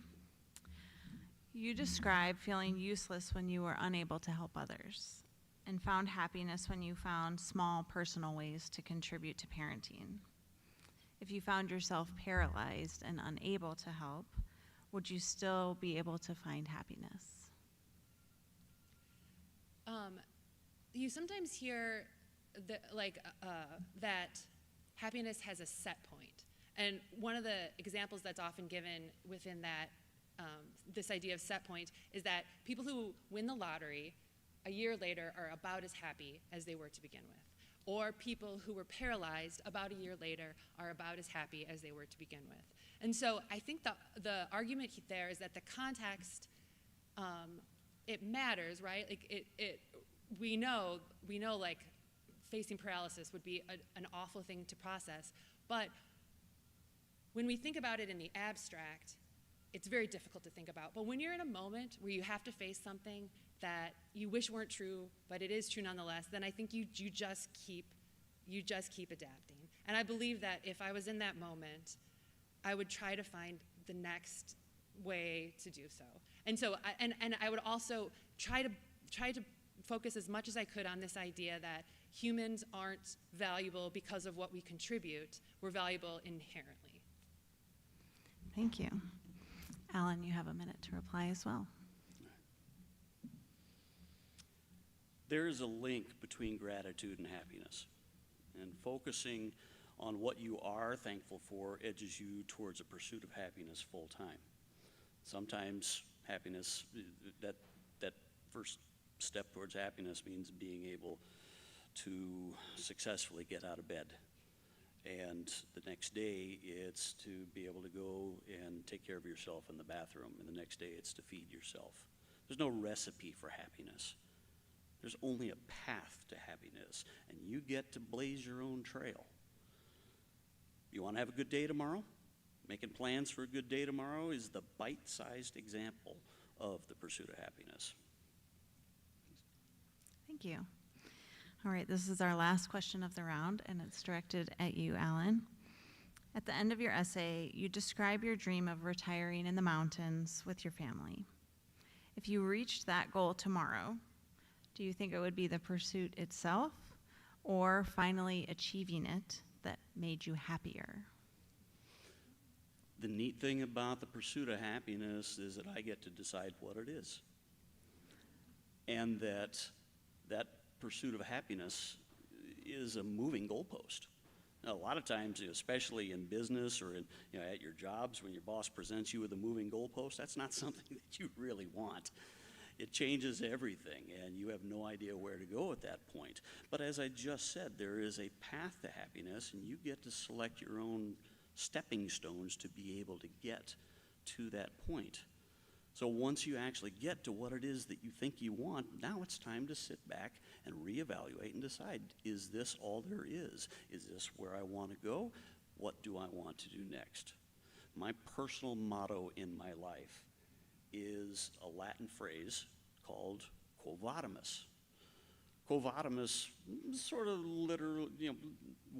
You described feeling useless when you were unable to help others and found happiness when you found small personal ways to contribute to parenting. If you found yourself paralyzed and unable to help, would you still be able to find happiness? You sometimes hear that happiness has a set point. And one of the examples that's often given within that, this idea of set point, is that people who win the lottery a year later are about as happy as they were to begin with. Or people who were paralyzed about a year later are about as happy as they were to begin with. And so I think the argument there is that the context, it matters, right? Like we know like facing paralysis would be an awful thing to process, but when we think about it in the abstract, it's very difficult to think about. But when you're in a moment where you have to face something that you wish weren't true, but it is true nonetheless, then I think you just keep adapting. And I believe that if I was in that moment, I would try to find the next way to do so. And so, I would also try to focus as much as I could on this idea that humans aren't valuable because of what we contribute. We're valuable inherently. Thank you. Alan, you have a minute to reply as well. There is a link between gratitude and happiness, and focusing on what you are thankful for edges you towards a pursuit of happiness full time. Sometimes happiness, that first step towards happiness means being able to successfully get out of bed. And the next day, it's to be able to go and take care of yourself in the bathroom. And the next day, it's to feed yourself. There's no recipe for happiness. There's only a path to happiness, and you get to blaze your own trail. You want to have a good day tomorrow? Making plans for a good day tomorrow is the bite-sized example of the pursuit of happiness. Thank you. All right, this is our last question of the round, and it's directed at you, Alan. At the end of your essay, you describe your dream of retiring in the mountains with your family. If you reached that goal tomorrow, do you think it would be the pursuit itself or finally achieving it that made you happier? The neat thing about the pursuit of happiness is that I get to decide what it is. And that pursuit of happiness is a moving goalpost. Now, a lot of times, especially in business or at your jobs, when your boss presents you with a moving goalpost, that's not something that you really want. It changes everything, and you have no idea where to go at that point. But as I just said, there is a path to happiness, and you get to select your own stepping stones to be able to get to that point. So once you actually get to what it is that you think you want, now it's time to sit back and reevaluate and decide, is this all there is? Is this where I want to go? What do I want to do next? My personal motto in my life is a Latin phrase called quo vadis. Quo vadis, sort of literal,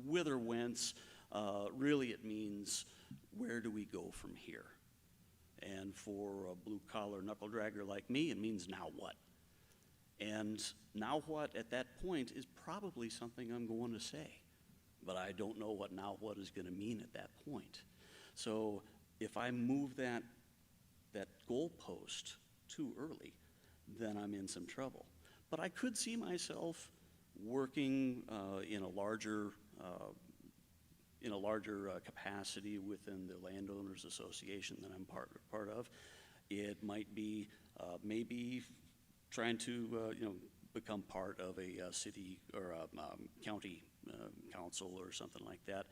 whither whence. Really, it means, where do we go from here? And for a blue-collar knuckle-dragger like me, it means, now what? And now what at that point is probably something I'm going to say. But I don't know what now what is going to mean at that point. So if I move that goalpost too early, then I'm in some trouble. But I could see myself working in a larger capacity within the Landowners Association that I'm part of. It might be maybe trying to become part of a city or a county council or something like that.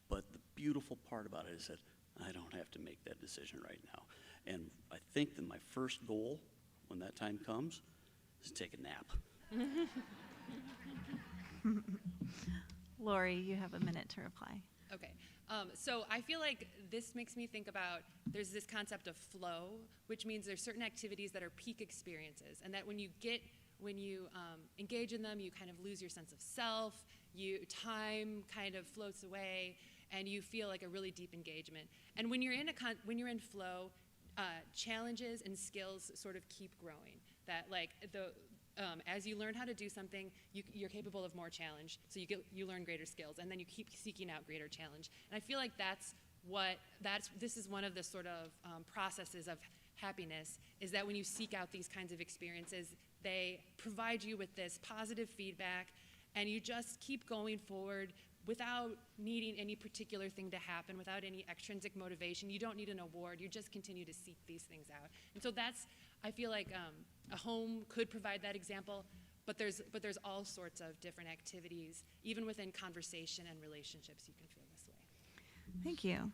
But the beautiful part about it is that I don't have to make that decision right now. And I think that my first goal, when that time comes, is to take a nap. Lori, you have a minute to reply. Okay, so I feel like this makes me think about, there's this concept of flow, which means there's certain activities that are peak experiences, and that when you engage in them, you kind of lose your sense of self, time kind of floats away, and you feel like a really deep engagement. And when you're in flow, challenges and skills sort of keep growing. That as you learn how to do something, you're capable of more challenge, so you learn greater skills, and then you keep seeking out greater challenge. And I feel like this is one of the sort of processes of happiness, is that when you seek out these kinds of experiences, they provide you with this positive feedback, and you just keep going forward without needing any particular thing to happen, without any extrinsic motivation. You don't need an award, you just continue to seek these things out. And so I feel like a home could provide that example, but there's all sorts of different activities, even within conversation and relationships, you can feel this way. Thank you.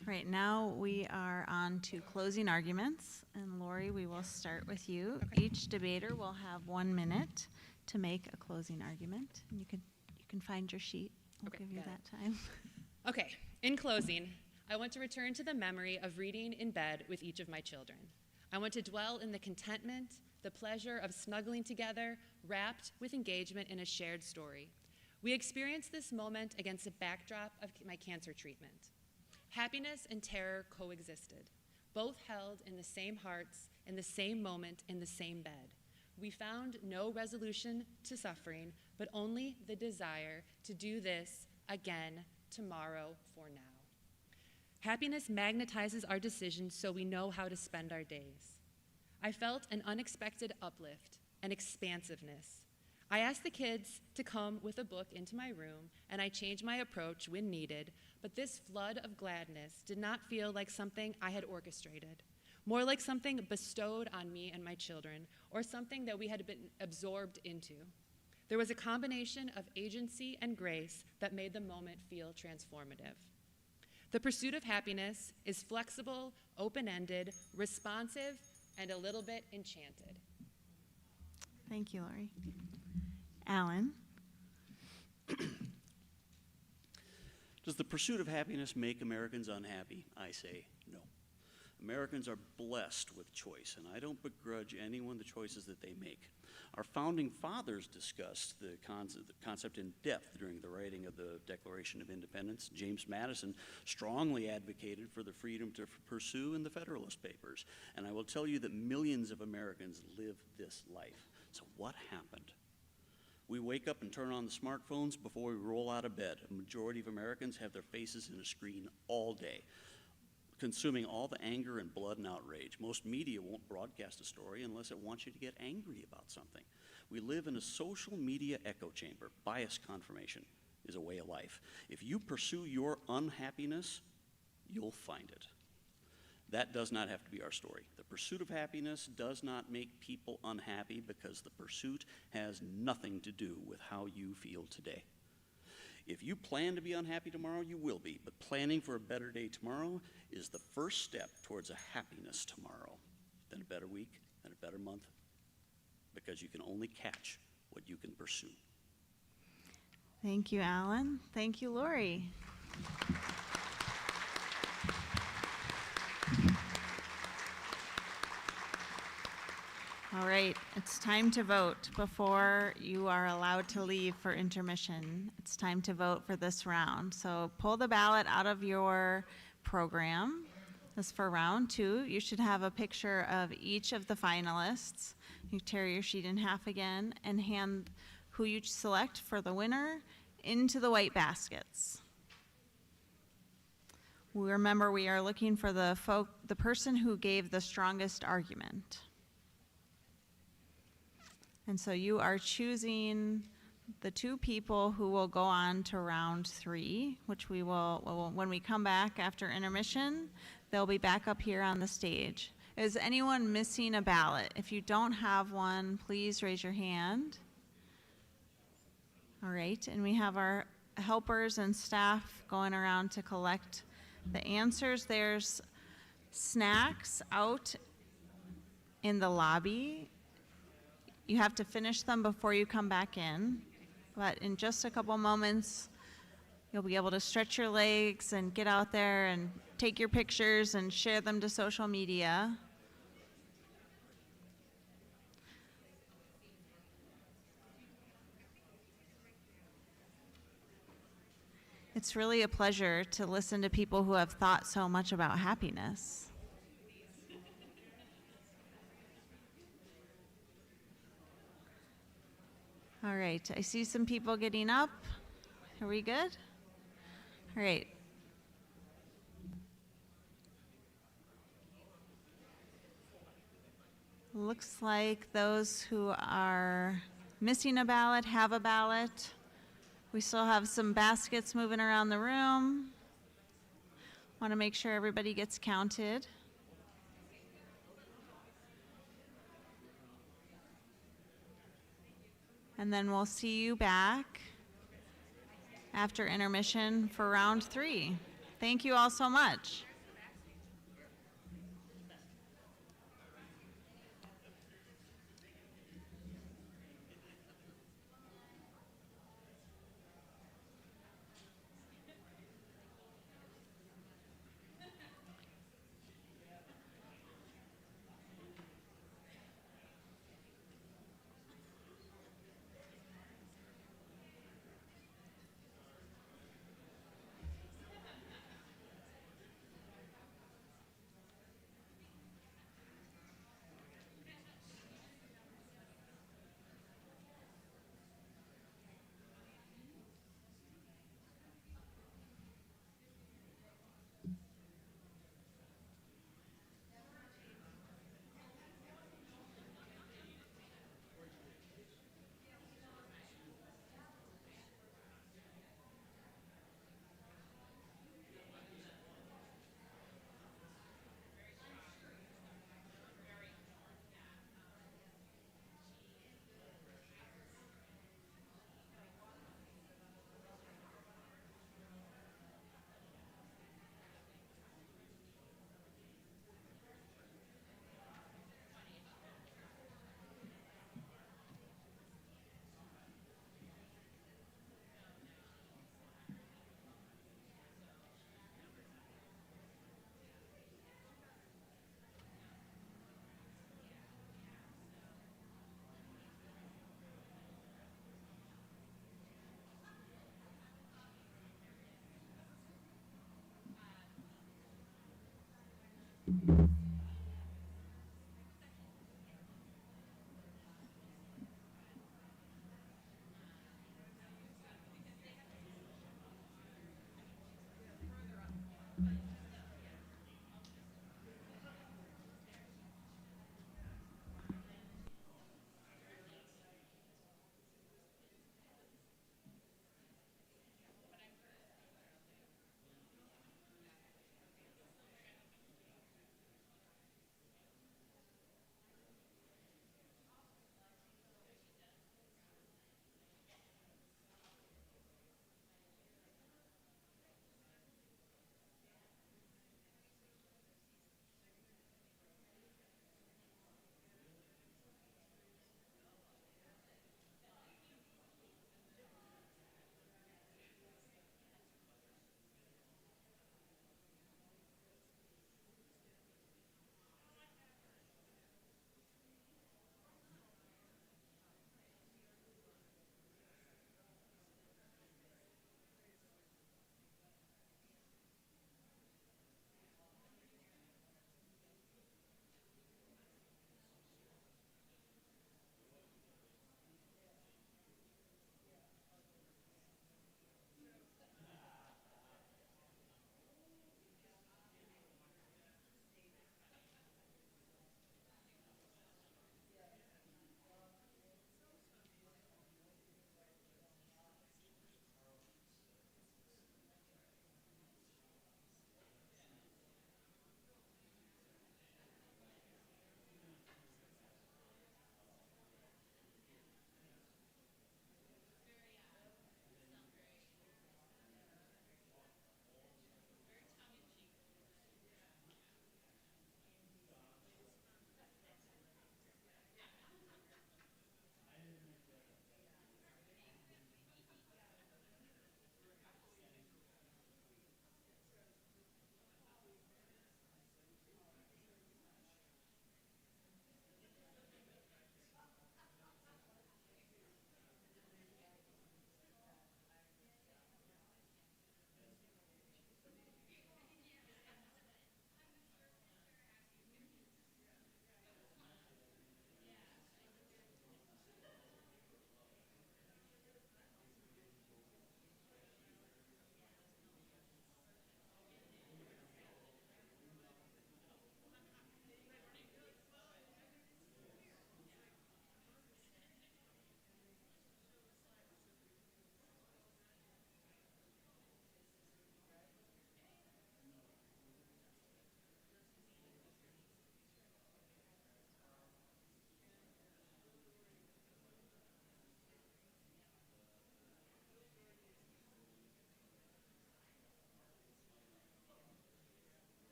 All right, now we are on to closing arguments. And Lori, we will start with you. Okay. Each debater will have 1 minute to make a closing argument. And you can find your sheet. I'll Okay, give you got that it. time. Okay, in closing, I want to return to the memory of reading in bed with each of my children. I want to dwell in the contentment, the pleasure of snuggling together, wrapped with engagement in a shared story. We experienced this moment against a backdrop of my cancer treatment. Happiness and terror coexisted, both held in the same hearts, in the same moment, in the same bed. We found no resolution to suffering, but only the desire to do this again tomorrow for now. Happiness magnetizes our decisions so we know how to spend our days. I felt an unexpected uplift, an expansiveness. I asked the kids to come with a book into my room, and I changed my approach when needed, but this flood of gladness did not feel like something I had orchestrated, more like something bestowed on me and my children, or something that we had been absorbed into. There was a combination of agency and grace that made the moment feel transformative. The pursuit of happiness is flexible, open-ended, responsive, and a little bit enchanted. Thank you, Lori. Alan? Does the pursuit of happiness make Americans unhappy? I say no. Americans are blessed with choice, and I don't begrudge anyone the choices that they make. Our founding fathers discussed the concept in depth during the writing of the Declaration of Independence. James Madison strongly advocated for the freedom to pursue in the Federalist Papers, and I will tell you that millions of Americans live this life. So what happened? We wake up and turn on the smartphones before we roll out of bed. A majority of Americans have their faces in a screen all day, consuming all the anger and blood and outrage. Most media won't broadcast a story unless it wants you to get angry about something. We live in a social media echo chamber. Bias confirmation is a way of life. If you pursue your unhappiness, you'll find it. That does not have to be our story. The pursuit of happiness does not make people unhappy because the pursuit has nothing to do with how you feel today. If you plan to be unhappy tomorrow, you will be, but planning for a better day tomorrow is the first step towards a happiness tomorrow, then a better week, then a better month, because you can only catch what you can pursue. Thank you, Alan. Thank you, Lori. All right, it's time to vote before you are allowed to leave for intermission. It's time to vote for this round. So pull the ballot out of your program. This is for round 2. You should have a picture of each of the finalists. You tear your sheet in half again and hand who you select for the winner into the white baskets. Remember, we are looking for the person who gave the strongest argument. And so you are choosing the 2 people who will go on to round 3, which we will, when we come back after intermission, they'll be back up here on the stage. Is anyone missing a ballot? If you don't have one, please raise your hand. All right, and we have our helpers and staff going around to collect the answers. There's snacks out in the lobby. You have to finish them before you come back in, but in just a couple moments, you'll be able to stretch your legs and get out there and take your pictures and share them to social media. It's really a pleasure to listen to people who have thought so much about happiness. All right, I see some people getting up. Are we good? All right. Looks like those who are missing a ballot have a ballot. We still have some baskets moving around the room. Want to make sure everybody gets counted. And then we'll see you back after intermission for round 3. Thank you all so much.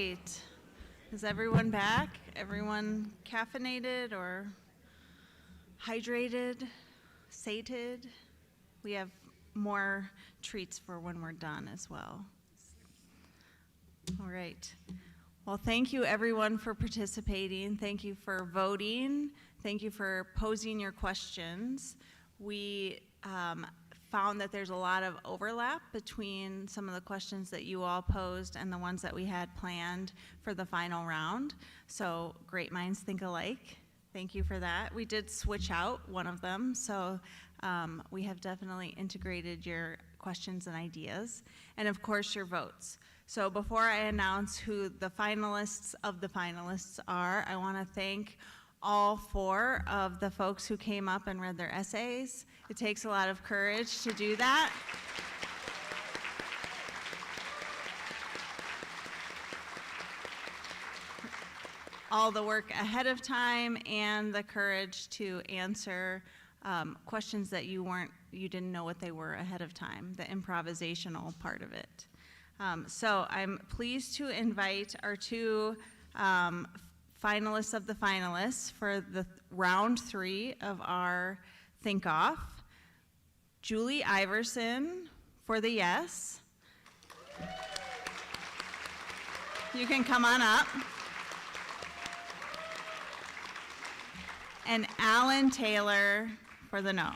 right. Is everyone back? Everyone caffeinated or hydrated, sated? We have more treats for when we're done as well. All right. Well, thank you everyone for participating. Thank you for voting. Thank you for posing your questions. We found that there's a lot of overlap between some of the questions that you all posed and the ones that we had planned for the final round. So great minds think alike. Thank you for that. We did switch out one of them, so we have definitely integrated your questions and ideas, and of course your votes. So before I announce who the finalists are, I want to thank all 4 of the folks who came up and read their essays. It takes a lot of courage to do that. All the work ahead of time and the courage to answer questions that you didn't know what they were ahead of time, the improvisational part of it. So I'm pleased to invite our 2 finalists of the finalists for the round 3 of our Think Off. Julie Iverson for the yes. You can come on up. And Alan Taylor for the no.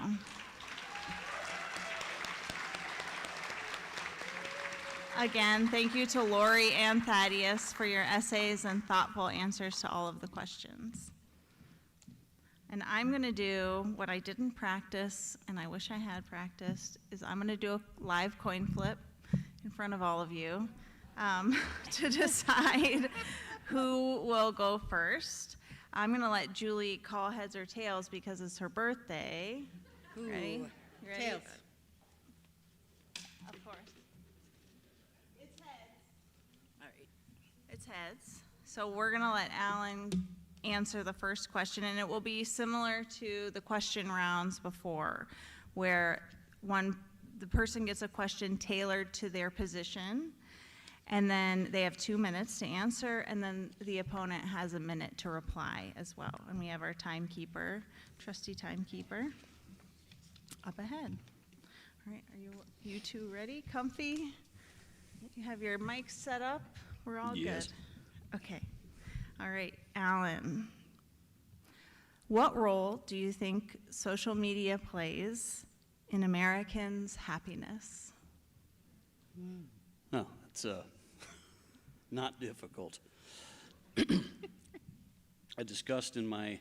Again, thank you to Lori and Thaddeus for your essays and thoughtful answers to all of the questions. And I'm going to do what I didn't practice, and I wish I had practiced, is I'm going to do a live coin flip in front of all of you to decide who will go first. I'm going to let Julie call heads or tails because it's her birthday. Ooh, Ready? You ready? tails. Of course. It's heads. All right. It's heads. So we're going to let Alan answer the first question, and it will be similar to the question rounds before, where the person gets a question tailored to their position, and then they have 2 minutes to answer, and then the opponent has a minute to reply as well. And we have our timekeeper, trusty timekeeper, up ahead. All right, are you 2 ready? Comfy? You have your mics set up? We're all Yes. good? Okay. All right, Alan. What role do you think social media plays in Americans' happiness? No, it's not difficult. I discussed in my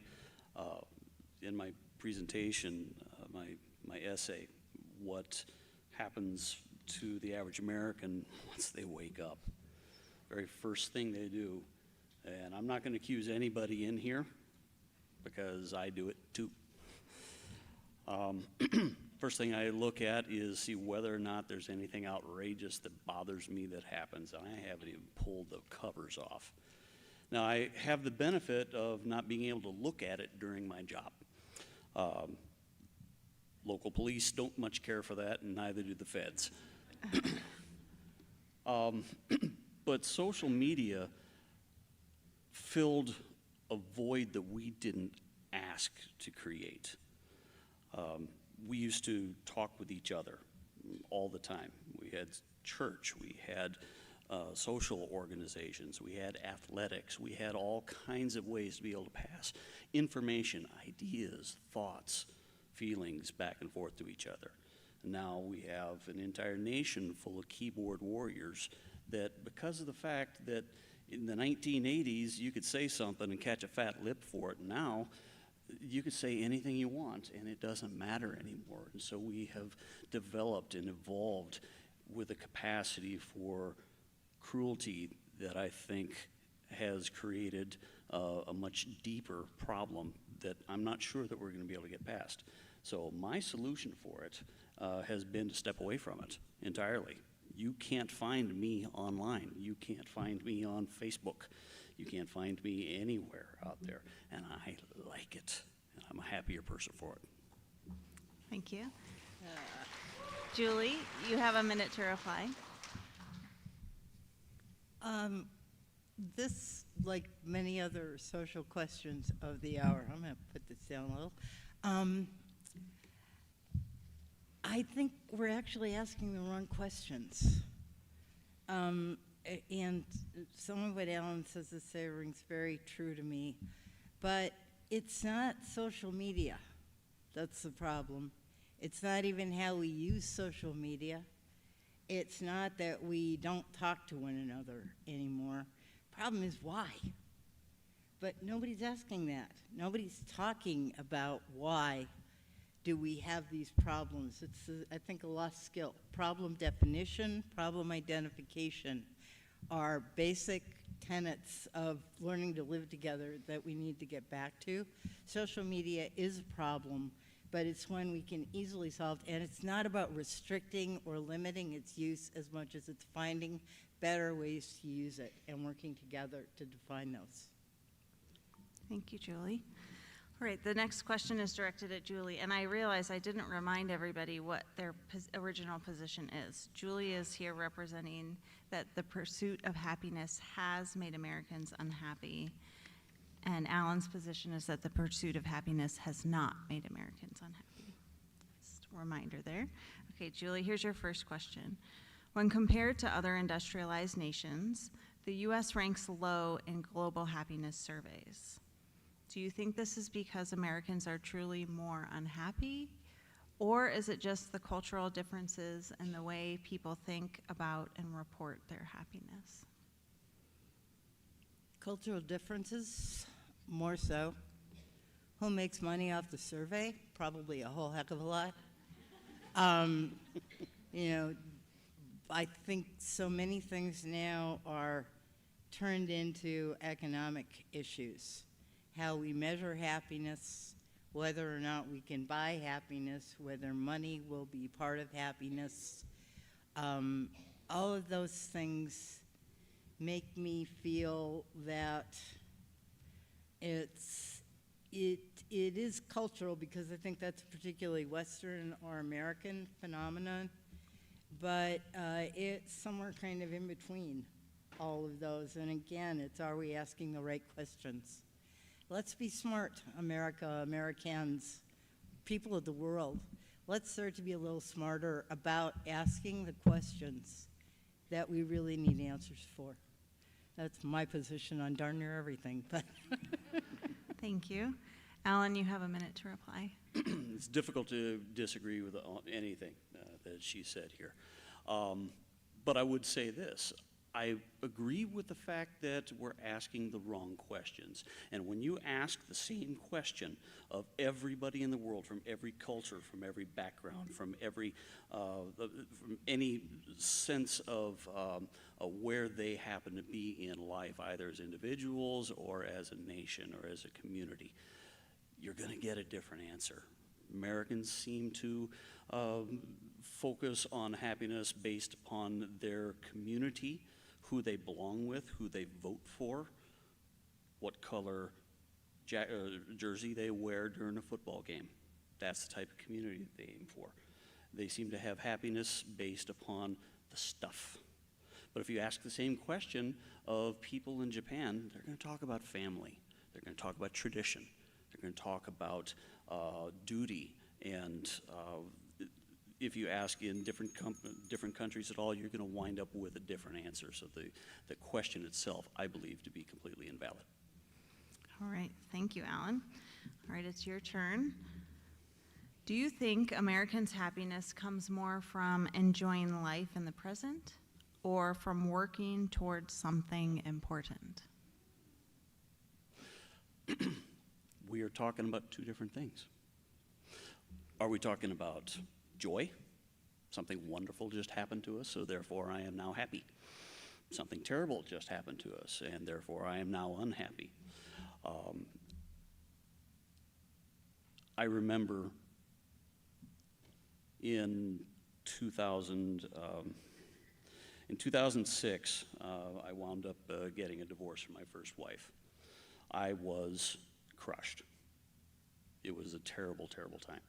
presentation, my essay, what happens to the average American once they wake up. Very first thing they do, and I'm not going to accuse anybody in here because I do it too. First thing I look at is see whether or not there's anything outrageous that bothers me that happens. I haven't even pulled the covers off. Now, I have the benefit of not being able to look at it during my job. Local police don't much care for that, and neither do the feds. But social media filled a void that we didn't ask to create. We used to talk with each other all the time. We had church, we had social organizations, we had athletics, we had all kinds of ways to be able to pass information, ideas, thoughts, feelings back and forth to each other. Now we have an entire nation full of keyboard warriors that, because of the fact that in the 1980s you could say something and catch a fat lip for it, now you could say anything you want and it doesn't matter anymore. And so we have developed and evolved with a capacity for cruelty that I think has created a much deeper problem that I'm not sure that we're going to be able to get past. So my solution for it has been to step away from it entirely. You can't find me online. You can't find me on Facebook. You can't find me anywhere out there. And I like it. And I'm a happier person for it. Thank you. Julie, you have a minute to reply. this, like many other social questions of the hour, I'm going to put this down a little. I think we're actually asking the wrong questions. And some of what Alan says to say rings very true to me. But it's not social media that's the problem. It's not even how we use social media. It's not that we don't talk to one another anymore. Problem is why? But nobody's asking that. Nobody's talking about why do we have these problems. It's, I think, a lost skill. Problem definition, problem identification are basic tenets of learning to live together that we need to get back to. Social media is a problem, but it's one we can easily solve, and it's not about restricting or limiting its use as much as it's finding better ways to use it and working together to define those. Thank you, Julie. All right, the next question is directed at Julie, and I realize I didn't remind everybody what their original position is. Julie is here representing that the pursuit of happiness has made Americans unhappy, and Alan's position is that the pursuit of happiness has not made Americans unhappy. Just a reminder there. Okay, Julie, here's your first question. When compared to other industrialized nations, the U.S. ranks low in global happiness surveys. Do you think this is because Americans are truly more unhappy, or is it just the cultural differences in the way people think about and report their happiness? Cultural differences, more so. Who makes money off the survey? Probably a whole heck of a lot. You know, I think so many things now are turned into economic issues. How we measure happiness, whether or not we can buy happiness, whether money will be part of happiness. All of those things make me feel that it is cultural, because I think that's a particularly Western or American phenomenon, but it's somewhere kind of in between all of those. And again, it's, are we asking the right questions? Let's be smart, America, Americans, people of the world. Let's start to be a little smarter about asking the questions that we really need answers for. That's my position on darn near everything. But Thank you. Alan, you have a minute to reply. It's difficult to disagree with anything that she said here. But I would say this. I agree with the fact that we're asking the wrong questions. And when you ask the same question of everybody in the world, from every culture, from every background, from every, from any sense of where they happen to be in life, either as individuals or as a nation or as a community, you're going to get a different answer. Americans seem to focus on happiness based upon their community, who they belong with, who they vote for, what color jersey they wear during a football game. That's the type of community that they aim for. They seem to have happiness based upon the stuff. But if you ask the same question of people in Japan, they're going to talk about family. They're going to talk about tradition. They're going to talk about duty. And if you ask in different countries at all, you're going to wind up with a different answer. So the question itself, I believe, to be completely invalid. All right, thank you, Alan. All right, it's your turn. Do you think Americans' happiness comes more from enjoying life in the present or from working towards something important? We are talking about two different things. Are we talking about joy? Something wonderful just happened to us, so therefore I am now happy. Something terrible just happened to us, and therefore I am now unhappy. I remember in 2006, I wound up getting a divorce from my first wife. I was crushed. It was a terrible, terrible time.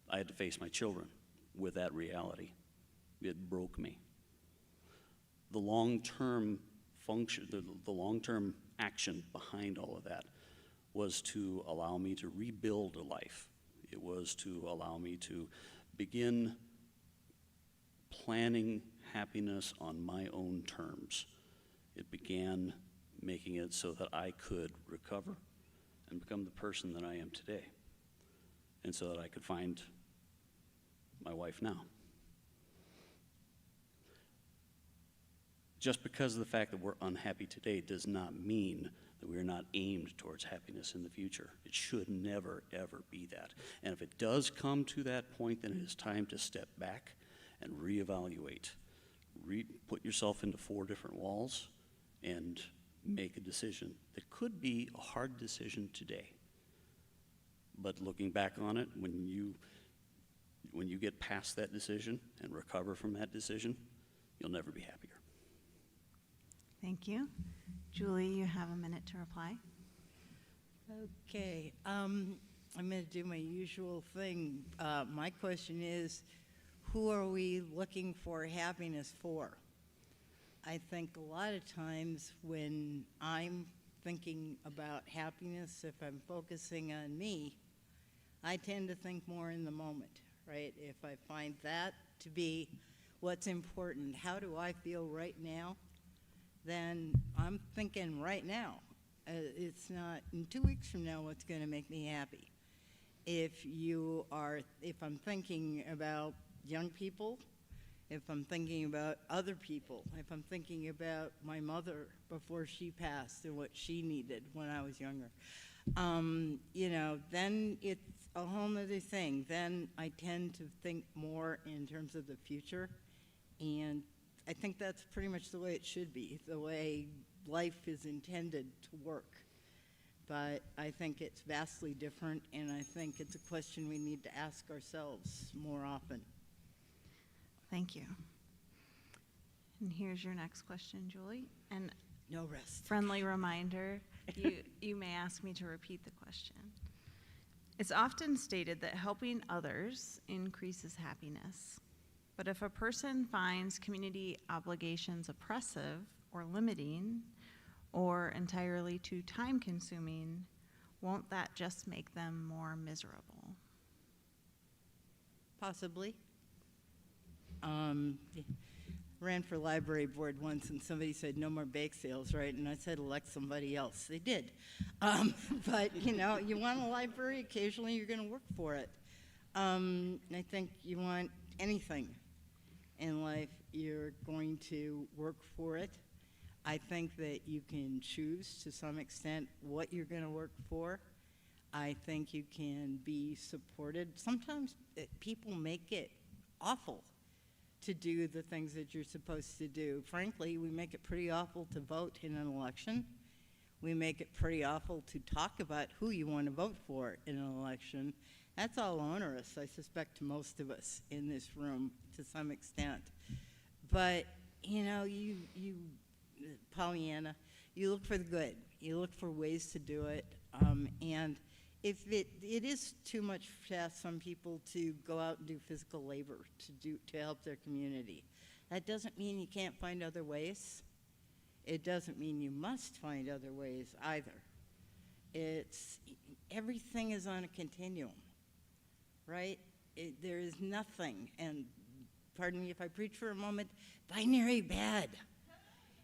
I had to face my children with that reality. It broke me. the long-term function, the long-term action behind all of that was to allow me to rebuild a life. It was to allow me to begin planning happiness on my own terms. It began making it so that I could recover and become the person that I am today, and so that I could find my wife now. Just because of the fact that we're unhappy today does not mean that we are not aimed towards happiness in the future. It should never, ever be that. And if it does come to that point, then it is time to step back and reevaluate. Put yourself into 4 different walls and make a decision that could be a hard decision today. But looking back on it, when you get past that decision and recover from that decision, you'll never be happier. Thank you. Julie, you have a minute to reply. Okay, I'm going to do my usual thing. My question is, who are we looking for happiness for? I think a lot of times when I'm thinking about happiness, if I'm focusing on me, I tend to think more in the moment, right? If I find that to be what's important, how do I feel right now? Then I'm thinking right now. It's not in 2 weeks from now what's going to make me happy. If I'm thinking about young people, if I'm thinking about other people, if I'm thinking about my mother before she passed and what she needed when I was younger, then it's a whole nother thing. Then I tend to think more in terms of the future, and I think that's pretty much the way it should be, the way life is intended to work. But I think it's vastly different, and I think it's a question we need to ask ourselves more often. Thank you. And here's your next question, Julie. And No rest. friendly reminder, you may ask me to repeat the question. It's often stated that helping others increases happiness. But if a person finds community obligations oppressive or limiting or entirely too time-consuming, won't that just make them more miserable? Possibly. Ran for library board once, and somebody said, no more bake sales, right? And I said, elect somebody else. They did. But, you want a library, occasionally you're going to work for it. I think you want anything in life, you're going to work for it. I think that you can choose to some extent what you're going to work for. I think you can be supported. Sometimes people make it awful to do the things that you're supposed to do. Frankly, we make it pretty awful to vote in an election. We make it pretty awful to talk about who you want to vote for in an election. That's all onerous, I suspect, to most of us in this room to some extent. But, Pollyanna, you look for the good. You look for ways to do it. And if it is too much to ask some people to go out and do physical labor to help their community, that doesn't mean you can't find other ways. It doesn't mean you must find other ways either. Everything is on a continuum, right? There is nothing, and pardon me if I preach for a moment, binary bad.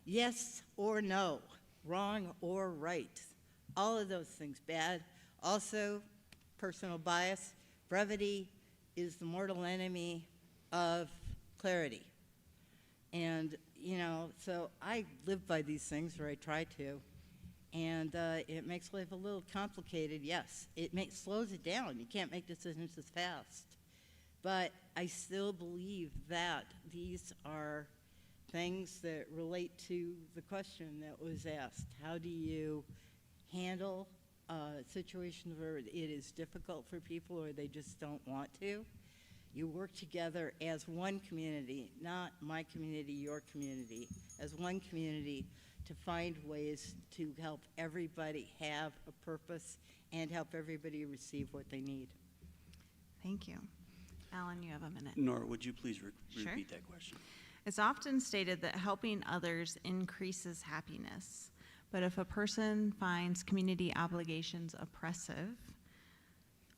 Yes or no, wrong or right. All of those things bad. Also, personal bias, brevity is the mortal enemy of clarity. And, so I live by these things, or I try to, and it makes life a little complicated, yes. It slows it down. You can't make decisions as fast. But I still believe that these are things that relate to the question that was asked. How do you handle situations where it is difficult for people or they just don't want to? You work together as one community, not my community, your community, as one community to find ways to help everybody have a purpose and help everybody receive what they need. Thank you. Alan, you have a minute. Nora, would you please Sure. repeat that question? It's often stated that helping others increases happiness, but if a person finds community obligations oppressive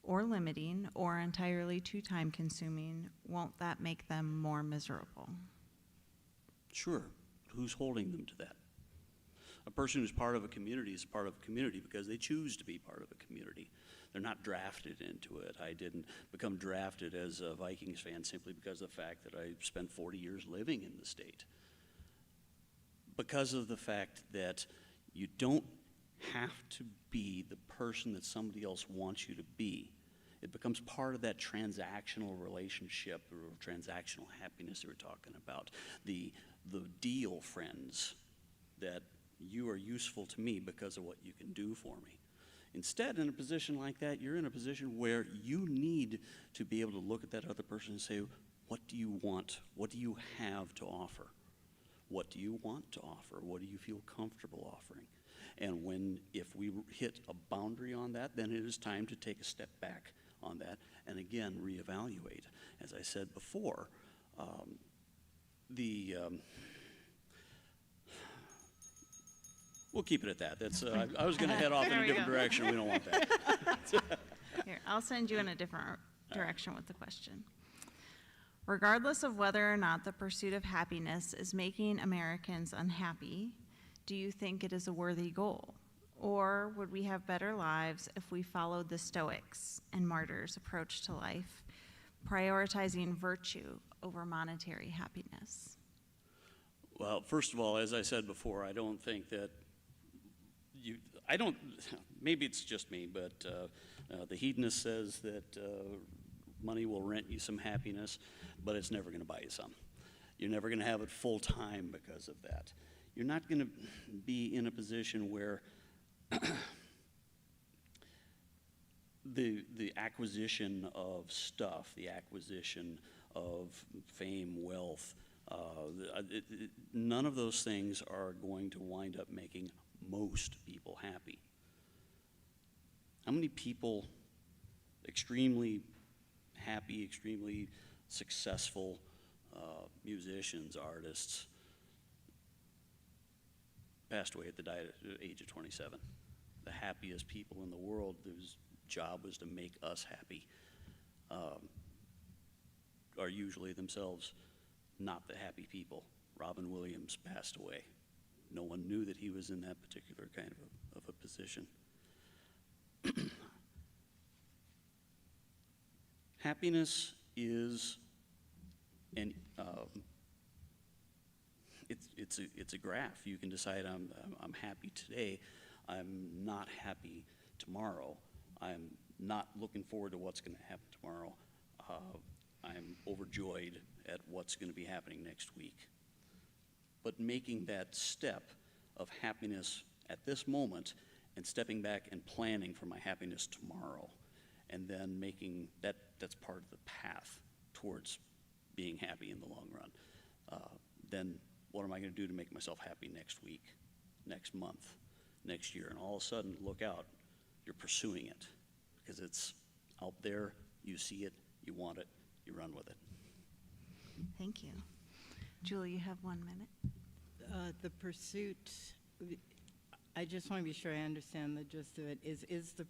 or limiting or entirely too time-consuming, won't that make them more miserable? Sure. Who's holding them to that? A person who's part of a community is part of a community because they choose to be part of a community. They're not drafted into it. I didn't become drafted as a Vikings fan simply because of the fact that I spent 40 years living in the state. Because of the fact that you don't have to be the person that somebody else wants you to be. It becomes part of that transactional relationship or transactional happiness that we're talking about. The deal friends that you are useful to me because of what you can do for me. Instead, in a position like that, you're in a position where you need to be able to look at that other person and say, what do you want? What do you have to offer? What do you want to offer? What do you feel comfortable offering? And if we hit a boundary on that, then it is time to take a step back on that and again reevaluate. As I said before, we'll keep it at that. That's I was going to head off in There a we different go. direction. We don't want that. Here, I'll send you in a different direction with the question. Regardless of whether or not the pursuit of happiness is making Americans unhappy, do you think it is a worthy goal? Or would we have better lives if we followed the Stoics and martyrs' approach to life, prioritizing virtue over monetary happiness? Well, first of all, as I said before, I don't think that maybe it's just me, but the hedonist says that money will rent you some happiness, but it's never going to buy you some. You're never going to have it full time because of that. You're not going to be in a position where the acquisition of stuff, the acquisition of fame, wealth, none of those things are going to wind up making most people happy. How many people, extremely happy, extremely successful musicians, artists, passed away at the age of 27? The happiest people in the world, whose job was to make us happy, are usually themselves not the happy people. Robin Williams passed away. No one knew that he was in that particular kind of a position. Happiness is it's a graph. You can decide I'm happy today. I'm not happy tomorrow. I'm not looking forward to what's going to happen tomorrow. I'm overjoyed at what's going to be happening next week. But making that step of happiness at this moment and stepping back and planning for my happiness tomorrow, and then making that's part of the path towards being happy in the long run. Then what am I going to do to make myself happy next week, next month, next year? And all of a sudden, look out, you're pursuing it because it's out there, you see it, you want it, you run with it. Thank you. Julie, you have 1 minute. The pursuit, I just want to be sure I understand the gist of it. Is the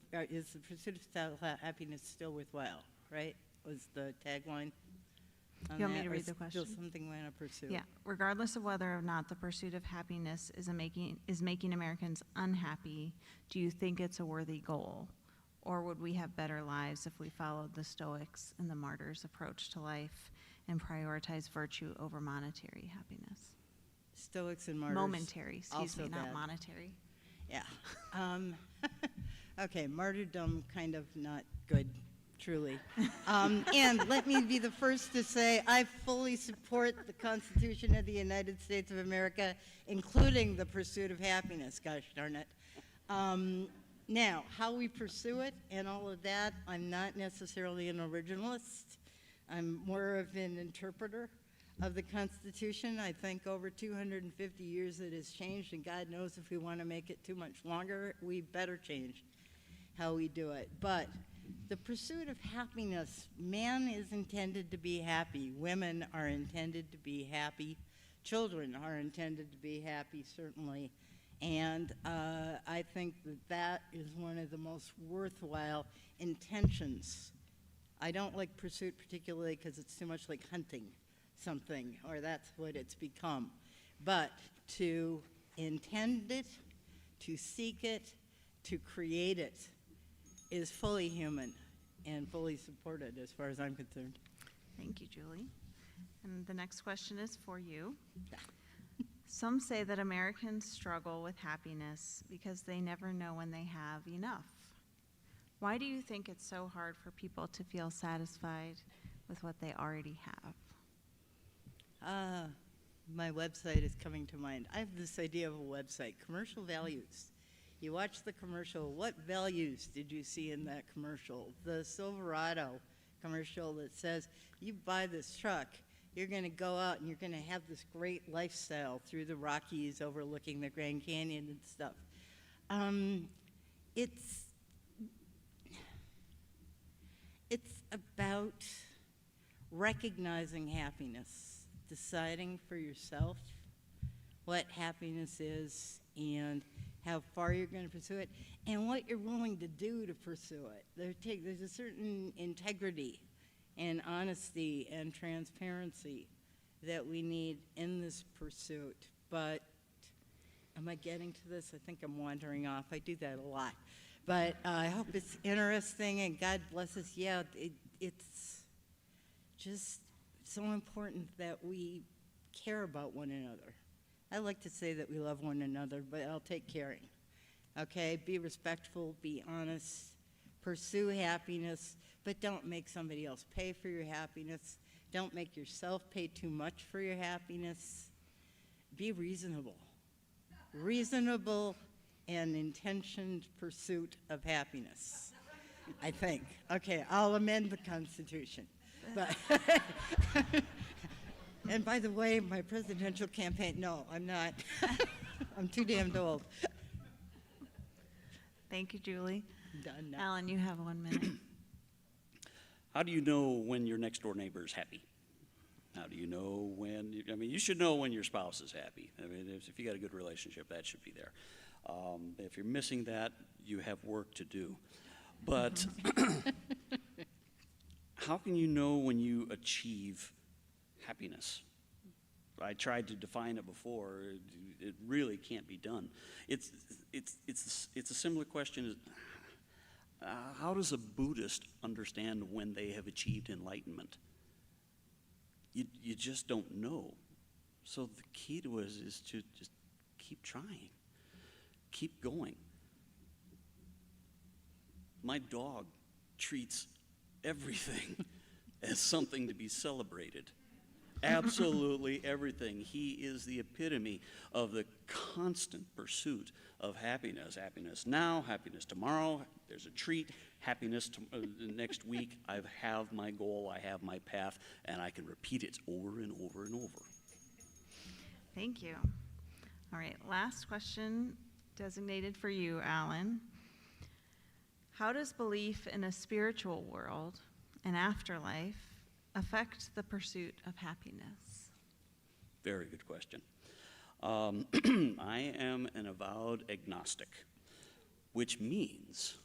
pursuit of happiness still worthwhile, right? Was the tagline on You want me that, to or read the still question? something we want to pursue? Yeah, regardless of whether or not the pursuit of happiness is making Americans unhappy, do you think it's a worthy goal? Or would we have better lives if we followed the Stoics and the martyrs' approach to life and prioritize virtue over monetary happiness? Stoics and martyrs. Momentary, excuse me, also not bad. monetary. Yeah. Okay, martyrdom kind of not good, truly. And let me be the first to say I fully support the Constitution of the United States of America, including the pursuit of happiness, gosh darn it. Now, how we pursue it and all of that, I'm not necessarily an originalist. I'm more of an interpreter of the Constitution. I think over 250 years it has changed, and God knows if we want to make it too much longer, we better change how we do it. But the pursuit of happiness, man is intended to be happy. Women are intended to be happy. children are intended to be happy, certainly. And I think that that is one of the most worthwhile intentions. I don't like pursuit particularly because it's too much like hunting something, or that's what it's become. But to intend it, to seek it, to create it is fully human and fully supported as far as I'm concerned. Thank you, Julie. And the next question is for you. Some say that Americans struggle with happiness because they never know when they have enough. Why do you think it's so hard for people to feel satisfied with what they already have? My website is coming to mind. I have this idea of a website, commercial values. You watch the commercial, what values did you see in that commercial? The Silverado commercial that says, you buy this truck, you're gonna go out and you're gonna have this great lifestyle through the Rockies overlooking the Grand Canyon and stuff. It's about recognizing happiness, deciding for yourself what happiness is and how far you're going to pursue it and what you're willing to do to pursue it. There's a certain integrity and honesty and transparency that we need in this pursuit. But am I getting to this? I think I'm wandering off. I do that a lot. But I hope it's interesting, and God bless us. Yeah, it's just so important that we care about one another. I like to say that we love one another, but I'll take caring. Okay, be respectful, be honest, pursue happiness, but don't make somebody else pay for your happiness. Don't make yourself pay too much for your happiness. Be reasonable. Reasonable and intentioned pursuit of happiness, I think. Okay, I'll amend the Constitution. But and by the way, my presidential campaign, no, I'm not. I'm too damned old. Thank you, Julie. Done now. Alan, you have 1 minute. How do you know when your next door neighbor is happy? How do you know when, you should know when your spouse is happy. If you got a good relationship, that should be there. If you're missing that, you have work to do. But how can you know when you achieve happiness? I tried to define it before. It really can't be done. It's a similar question as how does a Buddhist understand when they have achieved enlightenment? You just don't know. So the key to it is to just keep trying. Keep going. My dog treats everything as something to be celebrated. Absolutely everything. He is the epitome of the constant pursuit of happiness. Happiness now, happiness tomorrow. There's a treat. Happiness next week. I have my goal, I have my path, and I can repeat it over and over and over. Thank you. All right, last question designated for you, Alan. How does belief in a spiritual world and afterlife affect the pursuit of happiness? Very good question. I am an avowed agnostic, which means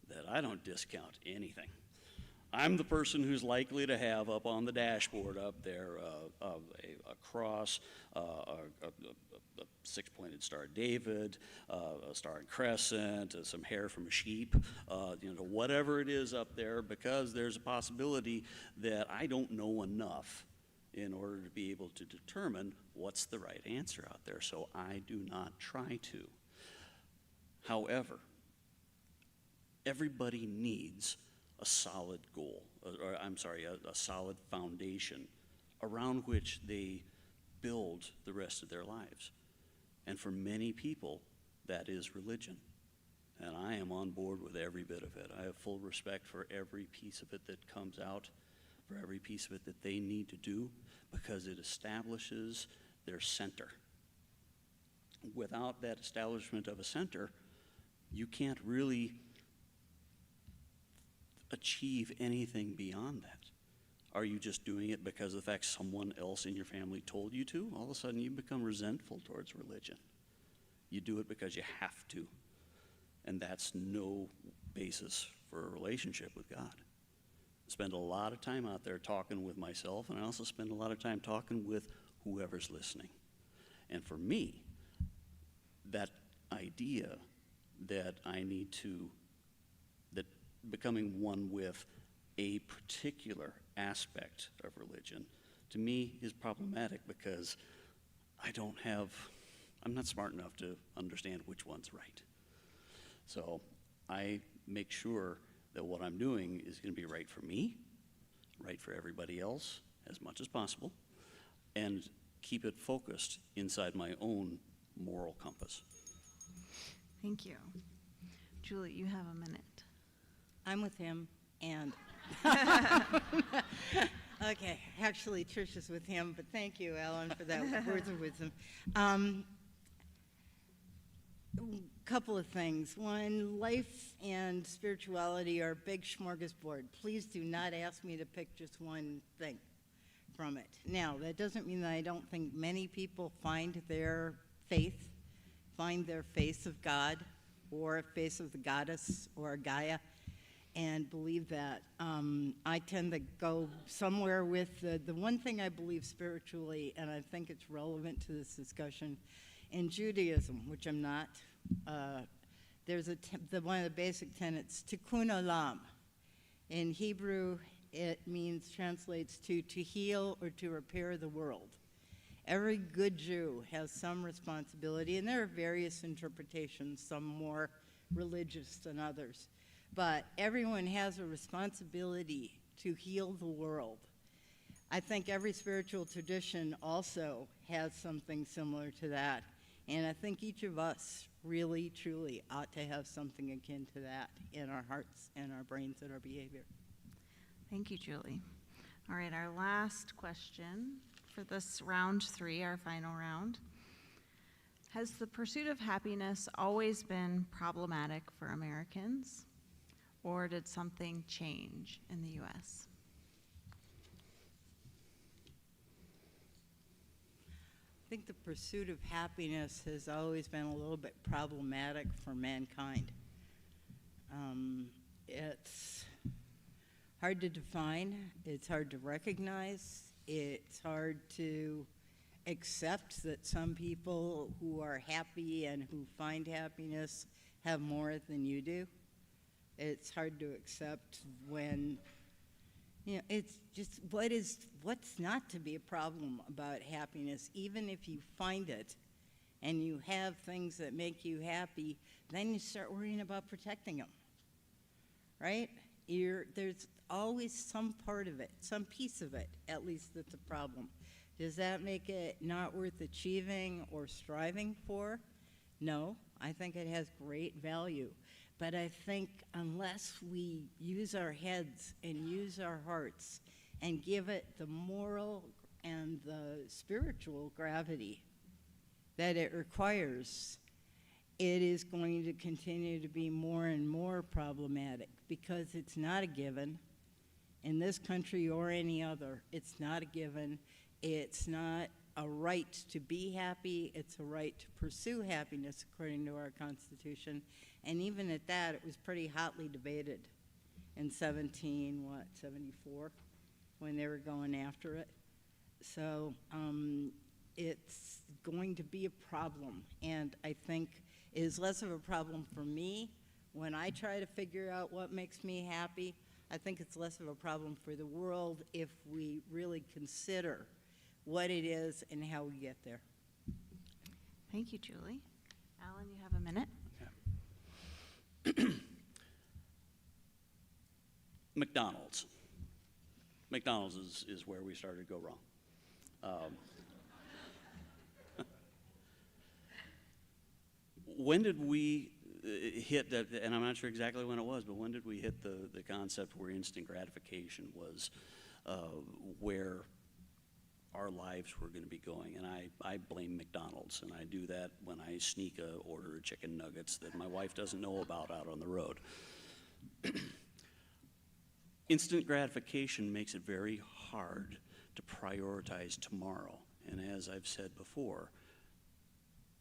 that I don't discount anything. I'm the person who's likely to have up on the dashboard up there a cross, a six-pointed Star of David, a star and crescent, some hair from a sheep, whatever it is up there, because there's a possibility that I don't know enough in order to be able to determine what's the right answer out there, so I do not try to. However, everybody needs a solid goal, a solid foundation around which they build the rest of their lives. And for many people, that is religion. And I am on board with every bit of it. I have full respect for every piece of it that comes out, for every piece of it that they need to do, because it establishes their center. Without that establishment of a center, you can't really achieve anything beyond that. Are you just doing it because of the fact someone else in your family told you to? All of a sudden you become resentful towards religion. You do it because you have to. And that's no basis for a relationship with God. I spend a lot of time out there talking with myself, and I also spend a lot of time talking with whoever's listening. And for me, that idea that I need to, that becoming one with a particular aspect of religion, to me is problematic because I'm not smart enough to understand which one's right. So I make sure that what I'm doing is going to be right for me, right for everybody else as much as possible, and keep it focused inside my own moral compass. Thank you. Julie, you have a minute. I'm with him, and okay, actually, Trish is with him, but thank you, Alan, for that words of wisdom. Couple of things. One, life and spirituality are a big smorgasbord. Please do not ask me to pick just one thing from it. Now, that doesn't mean that I don't think many people find their faith, find their face of God, or a face of the goddess or Gaia, and believe that. I tend to go somewhere with the one thing I believe spiritually, and I think it's relevant to this discussion, in Judaism, which I'm not. There's one of the basic tenets, tikkun olam. In Hebrew, it translates to heal or to repair the world. Every good Jew has some responsibility, and there are various interpretations, some more religious than others. But everyone has a responsibility to heal the world. I think every spiritual tradition also has something similar to that. And I think each of us really, truly ought to have something akin to that in our hearts and our brains and our behavior. Thank you, Julie. All right, our last question for this round 3, our final round. Has the pursuit of happiness always been problematic for Americans, or did something change in the U.S.? I think the pursuit of happiness has always been a little bit problematic for mankind. It's hard to define, it's hard to recognize, it's hard to accept that some people who are happy and who find happiness have more than you do. It's hard to accept when, it's just what's not to be a problem about happiness. Even if you find it and you have things that make you happy, then you start worrying about protecting them, right? There's always some part of it, some piece of it, at least, that's a problem. Does that make it not worth achieving or striving for? No, I think it has great value. But I think unless we use our heads and use our hearts and give it the moral and the spiritual gravity that it requires, it is going to continue to be more and more problematic because it's not a given. In this country or any other, it's not a given. It's not a right to be happy. It's a right to pursue happiness according to our Constitution. And even at that, it was pretty hotly debated in 74, when they were going after it. So it's going to be a problem. And I think it is less of a problem for me when I try to figure out what makes me happy. I think it's less of a problem for the world if we really consider what it is and how we get there. Thank you, Julie. Alan, you have a minute. McDonald's. McDonald's is where we started to go wrong. When did we hit that, and I'm not sure exactly when it was, but when did we hit the concept where instant gratification was where our lives were going to be going? And I blame McDonald's, and I do that when I sneak a order of chicken nuggets that my wife doesn't know about out on the road. Instant gratification makes it very hard to prioritize tomorrow. And as I've said before,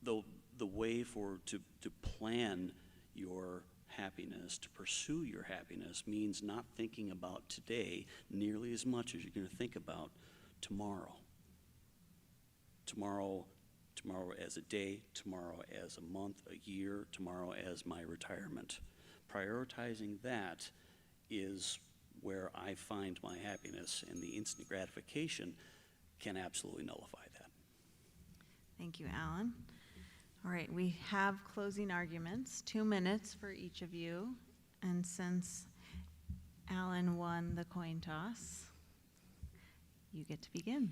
the way to plan your happiness, to pursue your happiness, means not thinking about today nearly as much as you're going to think about tomorrow. Tomorrow as a day, tomorrow as a month, a year, tomorrow as my retirement. Prioritizing that is where I find my happiness, and the instant gratification can absolutely nullify that. Thank you, Alan. All right, we have closing arguments, 2 minutes for each of you. And since Alan won the coin toss, you get to begin.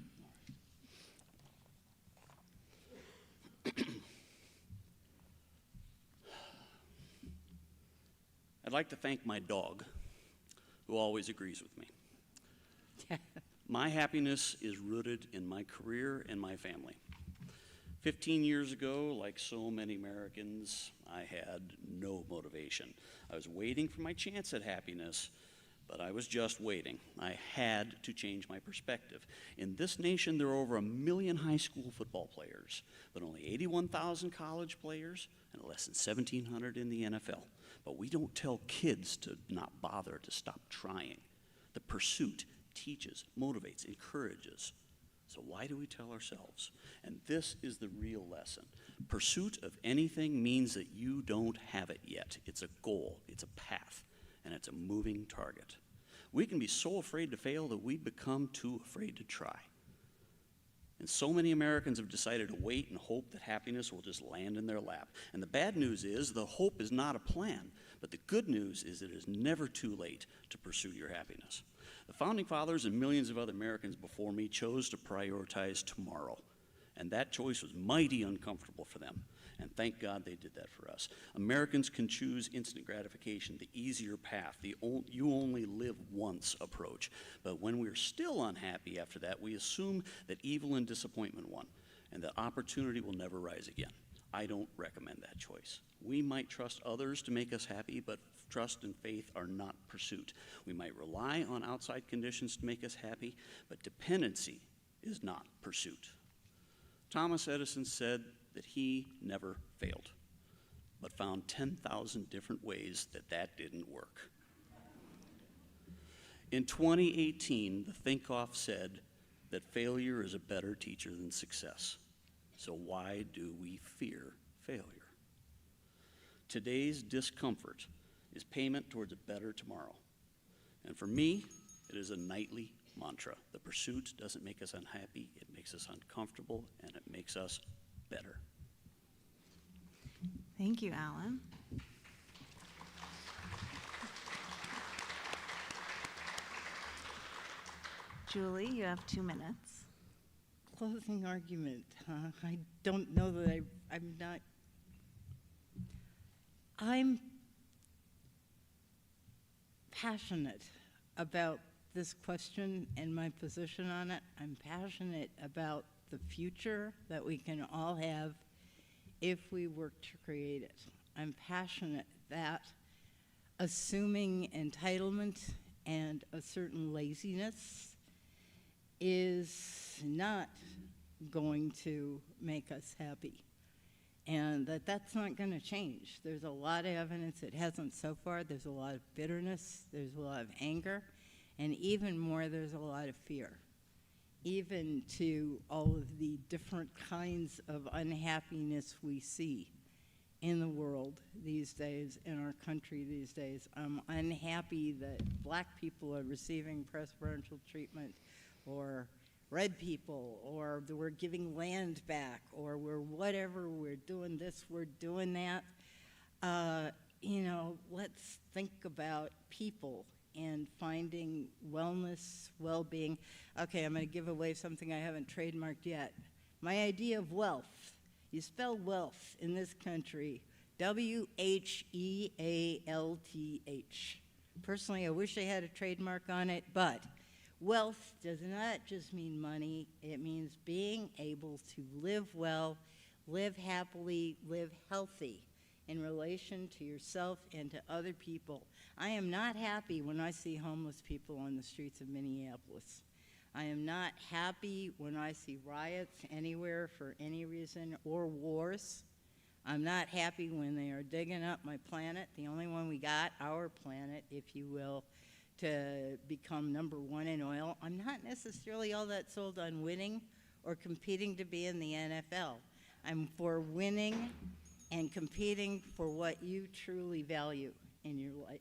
I'd like to thank my dog, who always agrees with me. My happiness is rooted in my career and my family. 15 years ago, like so many Americans, I had no motivation. I was waiting for my chance at happiness, but I was just waiting. I had to change my perspective. In this nation, there are over 1 million high school football players, but only 81,000 college players and less than 1,700 in the NFL. But we don't tell kids to not bother, to stop trying. The pursuit teaches, motivates, encourages. So why do we tell ourselves? And this is the real lesson. Pursuit of anything means that you don't have it yet. It's a goal, it's a path, and it's a moving target. We can be so afraid to fail that we become too afraid to try. And so many Americans have decided to wait and hope that happiness will just land in their lap. And the bad news is the hope is not a plan, but the good news is it is never too late to pursue your happiness. The Founding Fathers and millions of other Americans before me chose to prioritize tomorrow, and that choice was mighty uncomfortable for them. And thank God they did that for us. Americans can choose instant gratification, the easier path, the you only live once approach. But when we're still unhappy after that, we assume that evil and disappointment won, and that opportunity will never rise again. I don't recommend that choice. We might trust others to make us happy, but trust and faith are not pursuit. We might rely on outside conditions to make us happy, but dependency is not pursuit. Thomas Edison said that he never failed, but found 10,000 different ways that didn't work. In 2018, the Think Off said that failure is a better teacher than success. So why do we fear failure? Today's discomfort is payment towards a better tomorrow. And for me, it is a nightly mantra. The pursuit doesn't make us unhappy, it makes us uncomfortable, and it makes us better. Thank you, Alan. Julie, you have 2 minutes. Closing argument. I don't know that I'm passionate about this question and my position on it. I'm passionate about the future that we can all have if we work to create it. I'm passionate that assuming entitlement and a certain laziness is not going to make us happy, and that's not going to change. There's a lot of evidence it hasn't so far. There's a lot of bitterness, there's a lot of anger, and even more, there's a lot of fear. Even to all of the different kinds of unhappiness we see in the world these days, in our country these days. I'm unhappy that black people are receiving preferential treatment, or red people, or that we're giving land back, or we're doing this, we're doing that. Let's think about people and finding wellness, well-being. Okay, I'm going to give away something I haven't trademarked yet. My idea of wealth. You spell wealth in this country, W-H-E-A-L-T-H. Personally, I wish I had a trademark on it, but wealth does not just mean money. It means being able to live well, live happily, live healthy in relation to yourself and to other people. I am not happy when I see homeless people on the streets of Minneapolis. I am not happy when I see riots anywhere for any reason or wars. I'm not happy when they are digging up my planet, the only one we got, our planet, if you will, to become number one in oil. I'm not necessarily all that sold on winning or competing to be in the NFL. I'm for winning and competing for what you truly value in your life.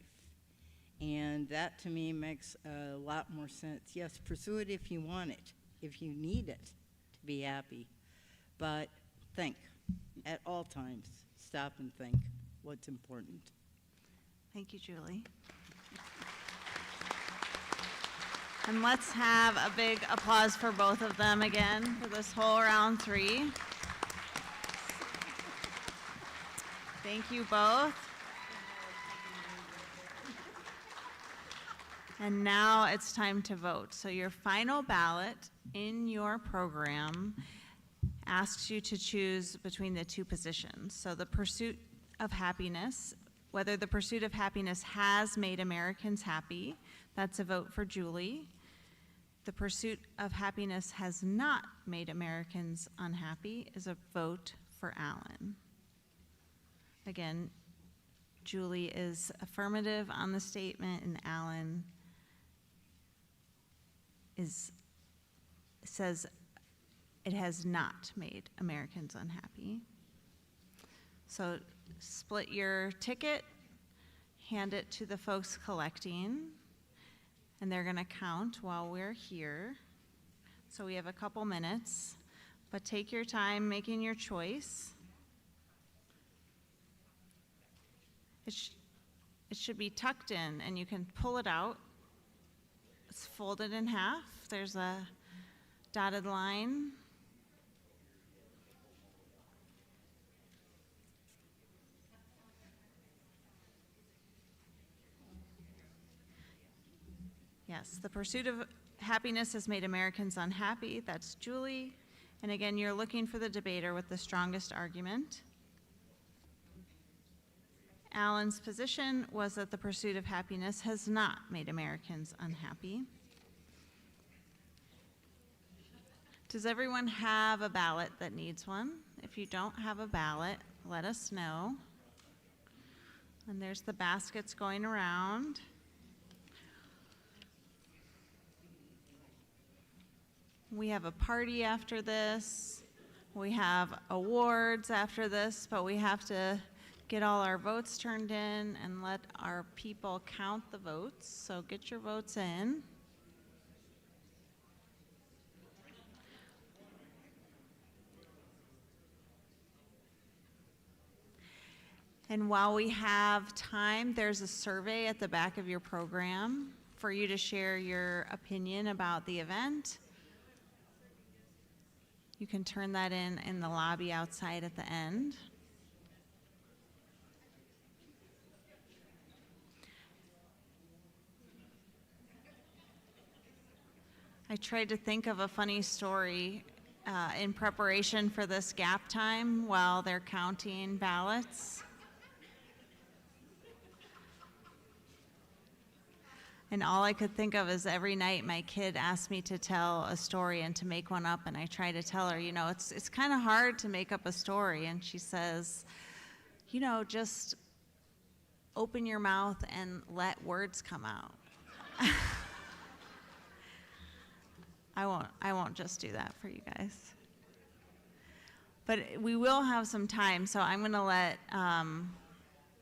And that to me makes a lot more sense. Yes, pursue it if you want it, if you need it to be happy. But think at all times. Stop and think what's important. Thank you, Julie. And let's have a big applause for both of them again for this whole round 3. Thank you both. And now it's time to vote. So your final ballot in your program asks you to choose between the 2 positions. So the pursuit of happiness, whether the pursuit of happiness has made Americans happy, that's a vote for Julie. The pursuit of happiness has not made Americans unhappy is a vote for Alan. Again, Julie is affirmative on the statement, and Alan says it has not made Americans unhappy. So split your ticket, hand it to the folks collecting, and they're going to count while we're here. So we have a couple minutes, but take your time making your choice. It should be tucked in, and you can pull it out. It's folded in half. There's a dotted line. Yes, the pursuit of happiness has made Americans unhappy. That's Julie. And again, you're looking for the debater with the strongest argument. Alan's position was that the pursuit of happiness has not made Americans unhappy. Does everyone have a ballot that needs one? If you don't have a ballot, let us know. And there's the baskets going around. We have a party after this. We have awards after this, but we have to get all our votes turned in and let our people count the votes. So get your votes in. And while we have time, there's a survey at the back of your program for you to share your opinion about the event. You can turn that in the lobby outside at the end. I tried to think of a funny story in preparation for this gap time while they're counting ballots. And all I could think of is every night my kid asked me to tell a story and to make one up, and I try to tell her, it's kind of hard to make up a story. And she says, just open your mouth and let words come out. I won't just do that for you guys. But we will have some time, so I'm gonna let,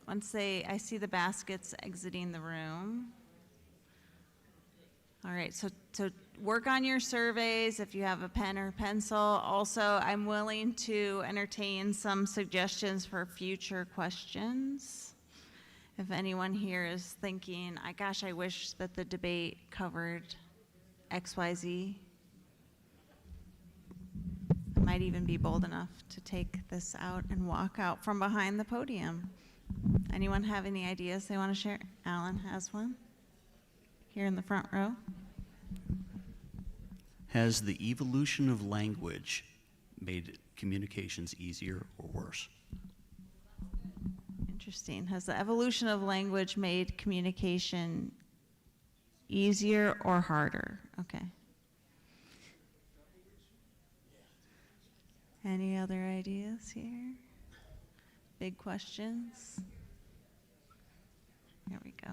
once I see the baskets exiting the room. All right, so work on your surveys if you have a pen or pencil. Also, I'm willing to entertain some suggestions for future questions. If anyone here is thinking, gosh, I wish that the debate covered XYZ. I might even be bold enough to take this out and walk out from behind the podium. Anyone have any ideas they want to share? Alan has one. Here in the front row. Has the evolution of language made communications easier or worse? Interesting. Has the evolution of language made communication easier or harder? Okay. Any other ideas here? Big questions? There we go.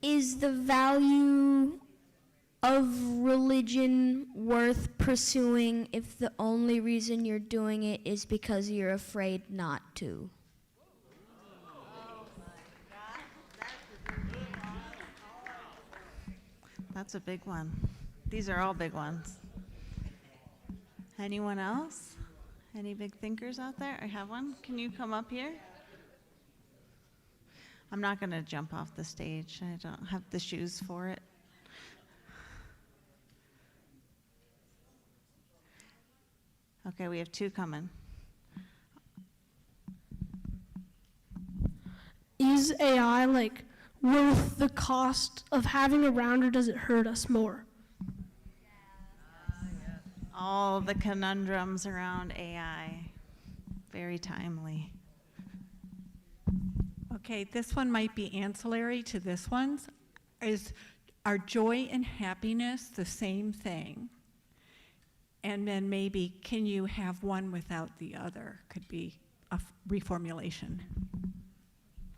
Is the value of religion worth pursuing if the only reason you're doing it is because you're afraid not to? That's a big one. These are all big ones. Anyone else? Any big thinkers out there? I have one. Can you come up here? I'm not going to jump off the stage. I don't have the shoes for it. Okay, we have two coming. Is AI like worth the cost of having around, or does it hurt us more? All the conundrums around AI. Very timely. Okay, this one might be ancillary to this one's. Are joy and happiness the same thing? And then maybe, can you have one without the other? Could be a reformulation.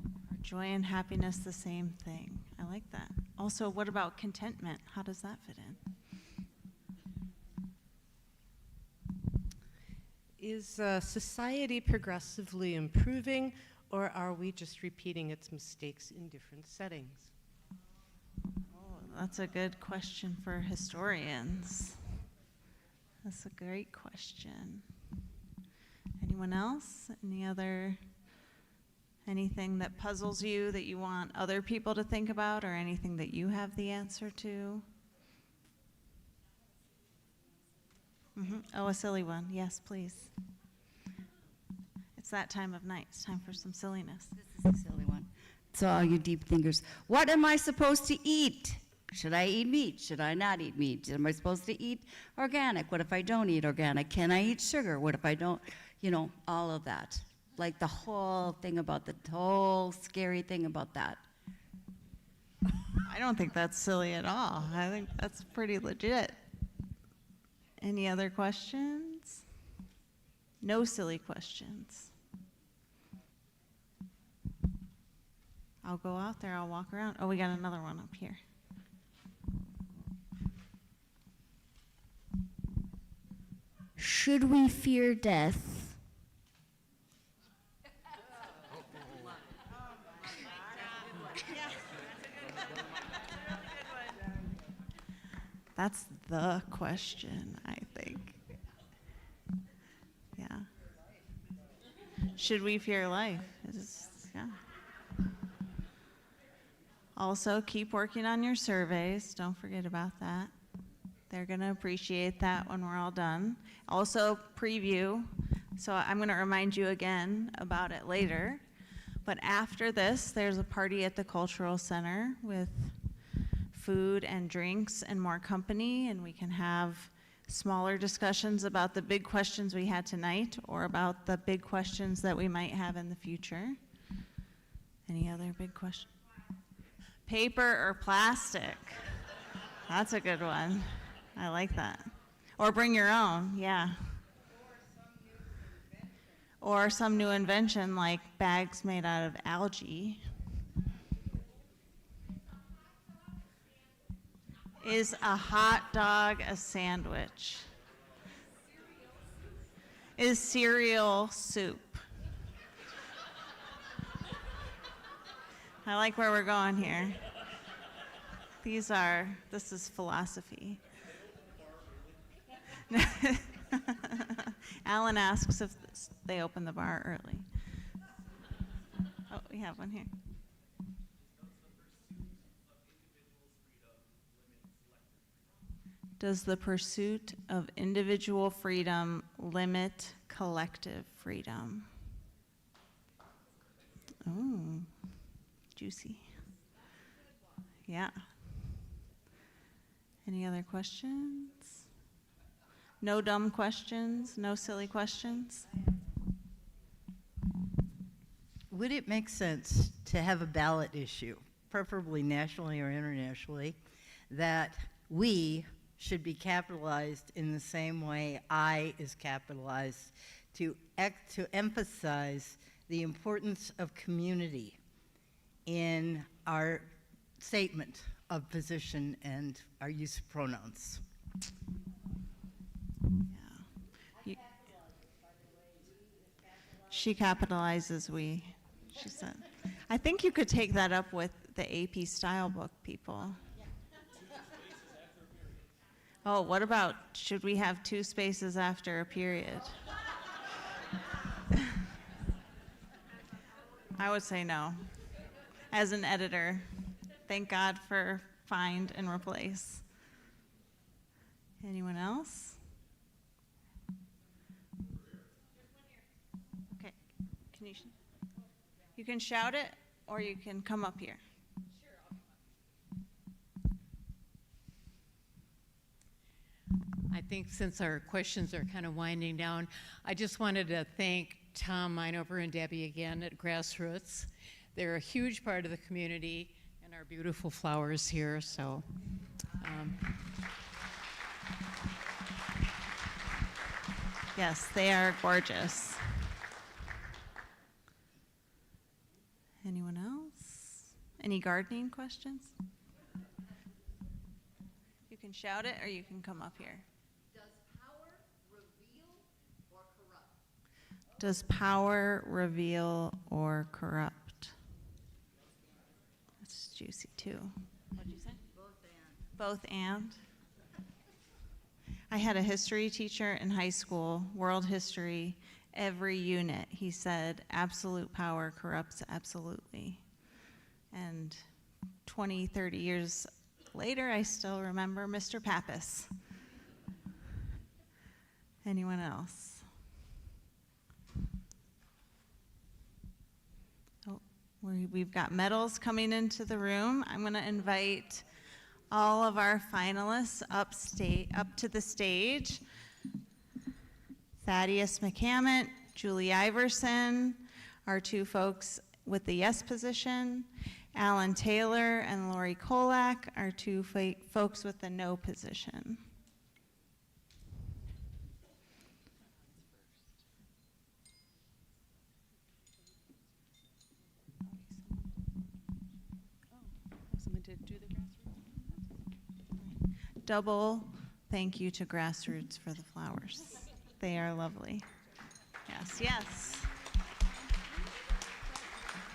Are joy and happiness the same thing? I like that. Also, what about contentment? How does that fit in? Is society progressively improving, or are we just repeating its mistakes in different settings? Oh, that's a good question for historians. That's a great question. Anyone else? Anything that puzzles you that you want other people to think about, or anything that you have the answer to? Oh, a silly one. Yes, please. It's that time of night. It's time for some silliness. This is a silly one. So all you deep thinkers, what am I supposed to eat? Should I eat meat? Should I not eat meat? Am I supposed to eat organic? What if I don't eat organic? Can I eat sugar? What if I don't? You know, all of that. Like the whole thing about the whole scary thing about that. I don't think that's silly at all. I think that's pretty legit. Any other questions? No silly questions. I'll go out there, I'll walk around. Oh, we got another one up here. Should we fear death? That's the question, I think. Yeah. Should we fear life? Yeah. Also, keep working on your surveys. Don't forget about that. They're going to appreciate that when we're all done. Also, preview. So I'm going to remind you again about it later. But after this, there's a party at the Cultural Center with food and drinks and more company, and we can have smaller discussions about the big questions we had tonight or about the big questions that we might have in the future. Any other big question? Paper or plastic? That's a good one. I like that. Or bring your own, yeah. Or some new invention like bags made out of algae. Is a hot dog a sandwich? Is cereal soup? I like where we're going here. This is philosophy. Alan asks if they open the bar early. Oh, we have one here. Does the pursuit of individual freedom limit collective freedom? Oh, juicy. Yeah. Any other questions? No dumb questions? No silly questions? would it make sense to have a ballot issue, preferably nationally or internationally, that we should be capitalized in the same way I is capitalized, to emphasize the importance of community in our statement of position and our use of pronouns? Yeah. She capitalizes we, she said. I think you could take that up with the AP style book people. Oh, what about, should we have 2 spaces after a period? I would say no. As an editor, thank God for find and replace. Anyone else? Okay, can you can shout it or you can come up here. I think since our questions are kind of winding down, I just wanted to thank Tom Minover and Debbie again at Grassroots. They're a huge part of the community and our beautiful flowers here, so. Yes, they are gorgeous. Anyone else? Any gardening questions? You can shout it or you can come up here. Does power reveal or corrupt? That's juicy too. What did you say? Both and. I had a history teacher in high school, world history, every unit, he said, absolute power corrupts absolutely. And 20, 30 years later, I still remember Mr. Pappas. Anyone else? Oh, we've got medals coming into the room. I'm going to invite all of our finalists up to the stage. Thaddeus McCammett, Julie Iverson, our 2 folks with the yes position, Alan Taylor and Lori Kolak, our 2 folks with the no position. Someone to do the Grassroots? Double thank you to Grassroots for the flowers. They are lovely. Yes, yes.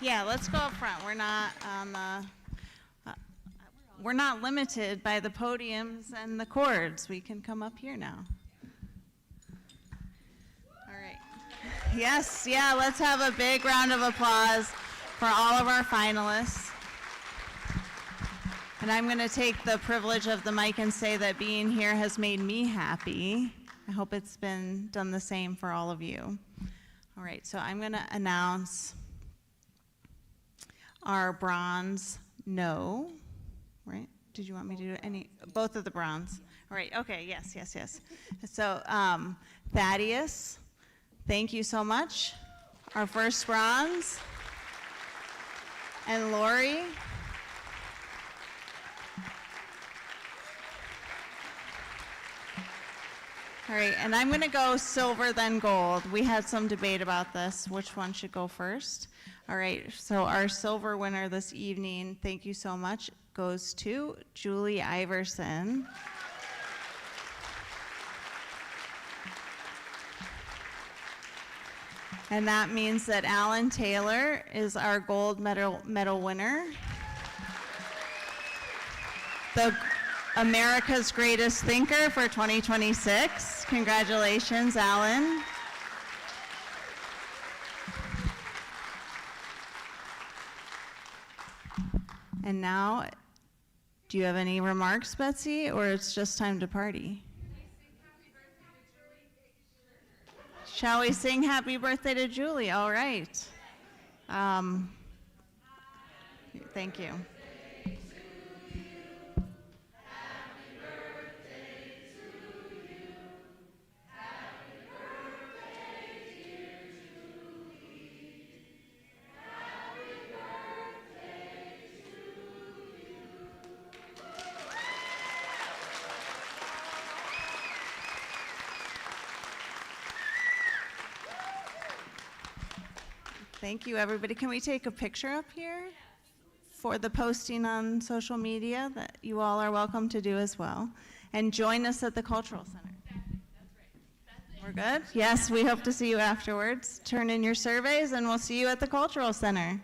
Yeah, let's go up front. We're not on the, we're not limited by the podiums and the cords. We can come up here now. All right. Yes, yeah, let's have a big round of applause for all of our finalists. And I'm going to take the privilege of the mic and say that being here has made me happy. I hope it's been done the same for all of you. All right, so I'm going to announce our bronze no, right? Did you want me to do any, both of the bronze? All right, okay, yes, yes, yes. So Thaddeus, thank you so much. Our first bronze. And Lori. All right, and I'm going to go silver then gold. We had some debate about this, which one should go first. All right, so our silver winner this evening, thank you so much, goes to Julie Iverson. And that means that Alan Taylor is our gold medal winner. The America's Greatest Thinker for 2026. Congratulations, Alan. And now, do you have any remarks, Betsy, or it's just time to party? Shall we sing happy birthday to Julie? All right. Thank you. Thank you, everybody. Can we take a picture up here for the posting on social media that you all are welcome to do as well? And join us at the Cultural Center. We're good? Yes, we hope to see you afterwards. Turn in your surveys and we'll see you at the Cultural Center.